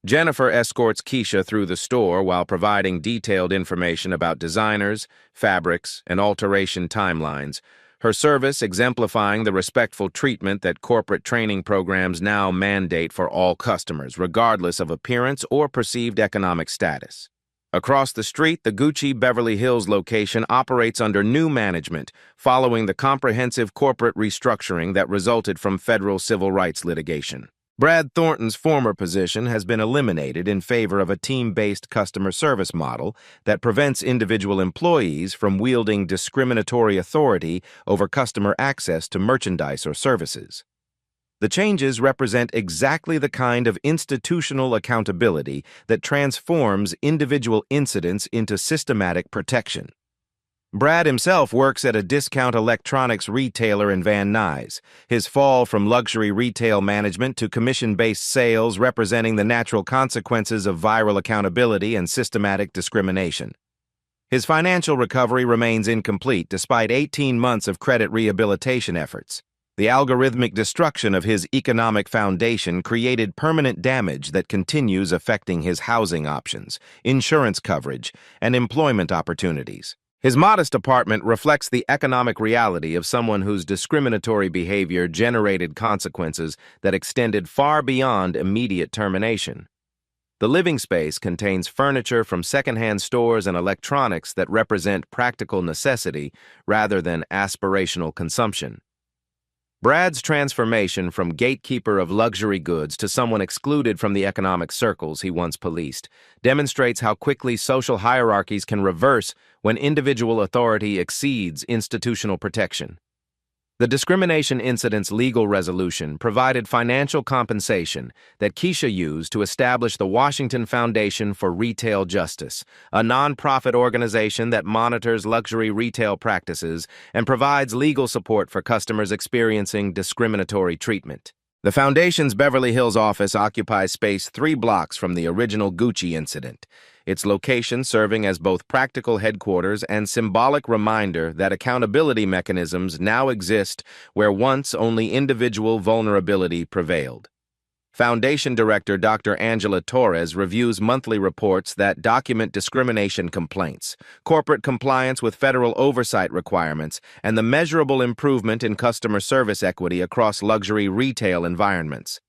Jennifer escorts Keisha through the store while providing detailed information about designers, fabrics, and alteration timelines, her service exemplifying the respectful treatment that corporate training programs now mandate for all customers, regardless of appearance or perceived economic status. Across the street, the Gucci Beverly Hills location operates under new management, following the comprehensive corporate restructuring that resulted from federal civil rights litigation. Brad Thornton's former position has been eliminated in favor of a team-based customer service model that prevents individual employees from wielding discriminatory authority over customer access to merchandise or services. The changes represent exactly the kind of institutional accountability that transforms individual incidents into systematic protection. Brad himself works at a discount electronics retailer in Van Nuys, his fall from luxury retail management to commission-based sales representing the natural consequences of viral accountability and systematic discrimination. His financial recovery remains incomplete despite 18 months of credit rehabilitation efforts. The algorithmic destruction of his economic foundation created permanent damage that continues affecting his housing options, insurance coverage, and employment opportunities. His modest apartment reflects the economic reality of someone whose discriminatory behavior generated consequences that extended far beyond immediate termination. The living space contains furniture from secondhand stores and electronics that represent practical necessity rather than aspirational consumption. Brad's transformation from gatekeeper of luxury goods to someone excluded from the economic circles he once policed demonstrates how quickly social hierarchies can reverse when individual authority exceeds institutional protection. The discrimination incident's legal resolution provided financial compensation that Keisha used to establish the Washington Foundation for Retail Justice, a nonprofit organization that monitors luxury retail practices and provides legal support for customers experiencing discriminatory treatment. The Foundation's Beverly Hills office occupies space 3 blocks from the original Gucci incident, its location serving as both practical headquarters and symbolic reminder that accountability mechanisms now exist where once only individual vulnerability prevailed. Foundation Director Dr. Angela Torres reviews monthly reports that document discrimination complaints, corporate compliance with federal oversight requirements, and the measurable improvement in customer service equity across luxury retail environments.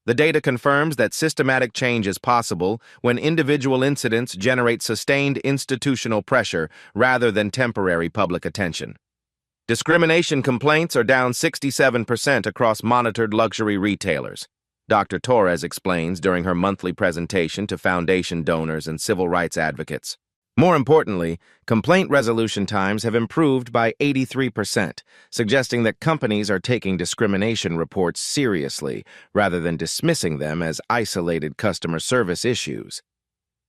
The data confirms that systematic change is possible when individual incidents generate sustained institutional pressure rather than temporary public attention. Discrimination complaints are down 67% across monitored luxury retailers. Dr. Torres explains during her monthly presentation to foundation donors and civil rights advocates. More importantly, complaint resolution times have improved by 83%, suggesting that companies are taking discrimination reports seriously rather than dismissing them as isolated customer service issues.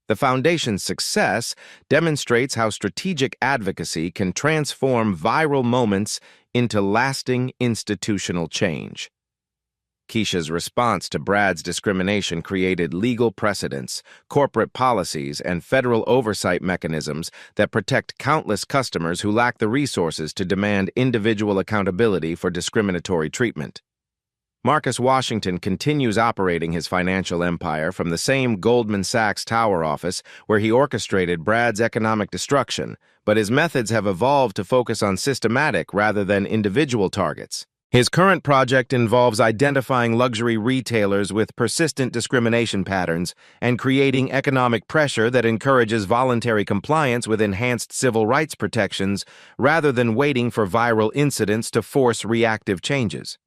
The Foundation's success demonstrates how strategic advocacy can transform viral moments into lasting institutional change. Keisha's response to Brad's discrimination created legal precedents, corporate policies, and federal oversight mechanisms that protect countless customers who lack the resources to demand individual accountability for discriminatory treatment. Marcus Washington continues operating his financial empire from the same Goldman Sachs Tower office where he orchestrated Brad's economic destruction, but his methods have evolved to focus on systematic rather than individual targets. His current project involves identifying luxury retailers with persistent discrimination patterns and creating economic pressure that encourages voluntary compliance with enhanced civil rights protections rather than waiting for viral incidents to force reactive changes.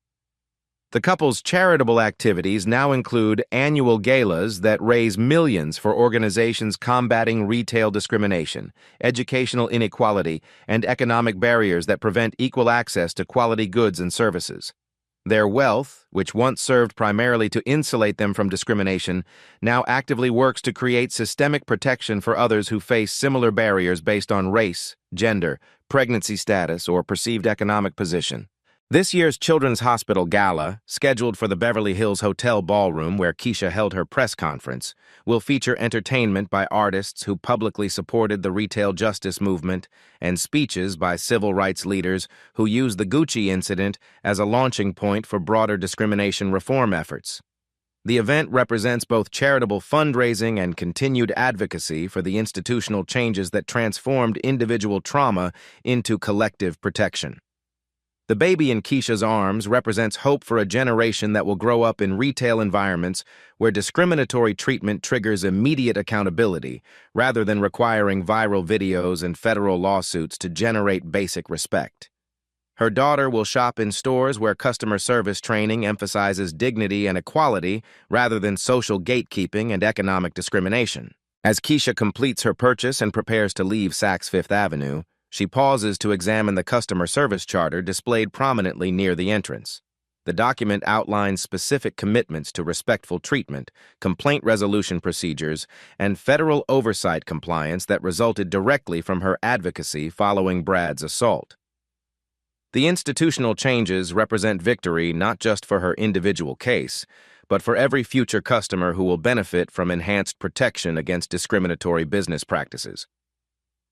The couple's charitable activities now include annual galas that raise millions for organizations combating retail discrimination, educational inequality, and economic barriers that prevent equal access to quality goods and services. Their wealth, which once served primarily to insulate them from discrimination, now actively works to create systemic protection for others who face similar barriers based on race, gender, pregnancy status, or perceived economic position. This year's Children's Hospital Gala, scheduled for the Beverly Hills Hotel Ballroom where Keisha held her press conference, will feature entertainment by artists who publicly supported the retail justice movement and speeches by civil rights leaders who used the Gucci incident as a launching point for broader discrimination reform efforts. The event represents both charitable fundraising and continued advocacy for the institutional changes that transformed individual trauma into collective protection. The baby in Keisha's arms represents hope for a generation that will grow up in retail environments where discriminatory treatment triggers immediate accountability, rather than requiring viral videos and federal lawsuits to generate basic respect. Her daughter will shop in stores where customer service training emphasizes dignity and equality rather than social gatekeeping and economic discrimination. As Keisha completes her purchase and prepares to leave Saks Fifth Avenue, she pauses to examine the customer service charter displayed prominently near the entrance. The document outlines specific commitments to respectful treatment, complaint resolution procedures, and federal oversight compliance that resulted directly from her advocacy following Brad's assault. The institutional changes represent victory not just for her individual case, but for every future customer who will benefit from enhanced protection against discriminatory business practices.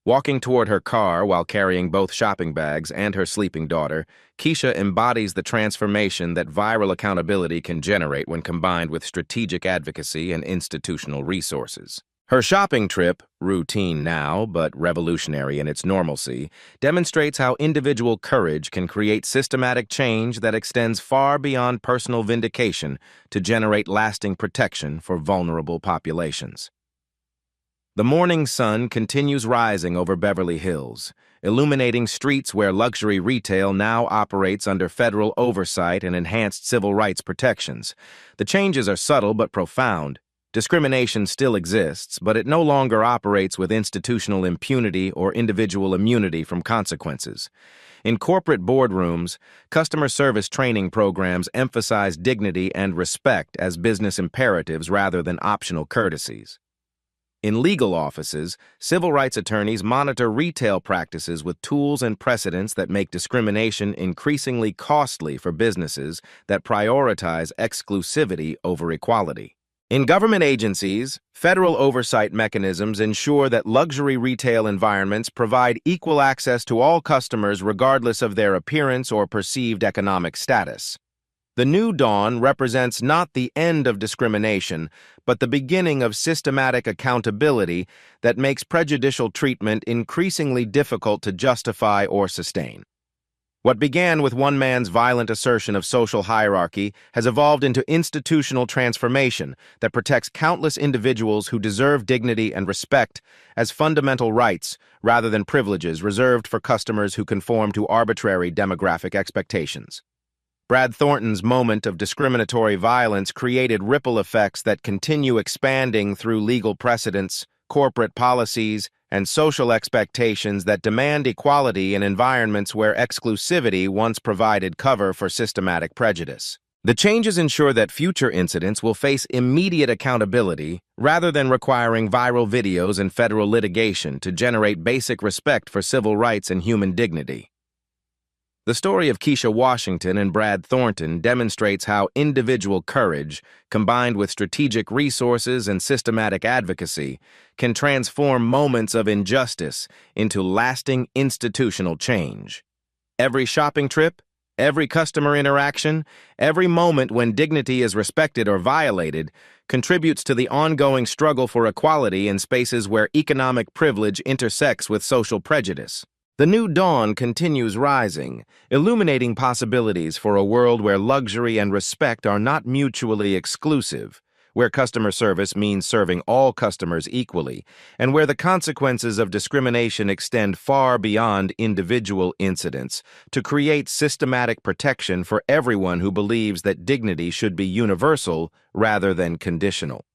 Walking toward her car while carrying both shopping bags and her sleeping daughter, Keisha embodies the transformation that viral accountability can generate when combined with strategic advocacy and institutional resources. Her shopping trip, routine now but revolutionary in its normalcy, demonstrates how individual courage can create systematic change that extends far beyond personal vindication to generate lasting protection for vulnerable populations. The morning sun continues rising over Beverly Hills, illuminating streets where luxury retail now operates under federal oversight and enhanced civil rights protections. The changes are subtle but profound. Discrimination still exists, but it no longer operates with institutional impunity or individual immunity from consequences. In corporate boardrooms, customer service training programs emphasize dignity and respect as business imperatives rather than optional courtesies. In legal offices, civil rights attorneys monitor retail practices with tools and precedents that make discrimination increasingly costly for businesses that prioritize exclusivity over equality. In government agencies, federal oversight mechanisms ensure that luxury retail environments provide equal access to all customers regardless of their appearance or perceived economic status. The new dawn represents not the end of discrimination, but the beginning of systematic accountability that makes prejudicial treatment increasingly difficult to justify or sustain. What began with one man's violent assertion of social hierarchy has evolved into institutional transformation that protects countless individuals who deserve dignity and respect as fundamental rights rather than privileges reserved for customers who conform to arbitrary demographic expectations. Brad Thornton's moment of discriminatory violence created ripple effects that continue expanding through legal precedents, corporate policies, and social expectations that demand equality in environments where exclusivity once provided cover for systematic prejudice. The changes ensure that future incidents will face immediate accountability rather than requiring viral videos and federal litigation to generate basic respect for civil rights and human dignity. The story of Keisha Washington and Brad Thornton demonstrates how individual courage, combined with strategic resources and systematic advocacy, can transform moments of injustice into lasting institutional change. Every shopping trip, every customer interaction, every moment when dignity is respected or violated contributes to the ongoing struggle for equality in spaces where economic privilege intersects with social prejudice. The new dawn continues rising, illuminating possibilities for a world where luxury and respect are not mutually exclusive, where customer service means serving all customers equally, and where the consequences of discrimination extend far beyond individual incidents to create systematic protection for everyone who believes that dignity should be universal rather than conditional.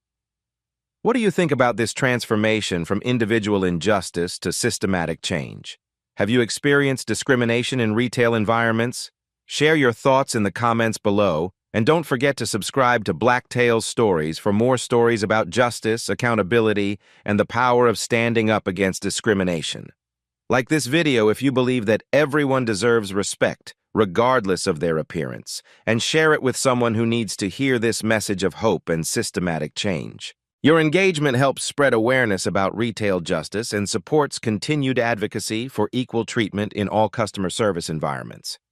What do you think about this transformation from individual injustice to systematic change? Have you experienced discrimination in retail environments? Share your thoughts in the comments below, and don't forget to subscribe to Black Tales Stories for more stories about justice, accountability, and the power of standing up against discrimination. Like this video if you believe that everyone deserves respect, regardless of their appearance, and share it with someone who needs to hear this message of hope and systematic change. Your engagement helps spread awareness about retail justice and supports continued advocacy for equal treatment in all customer service environments.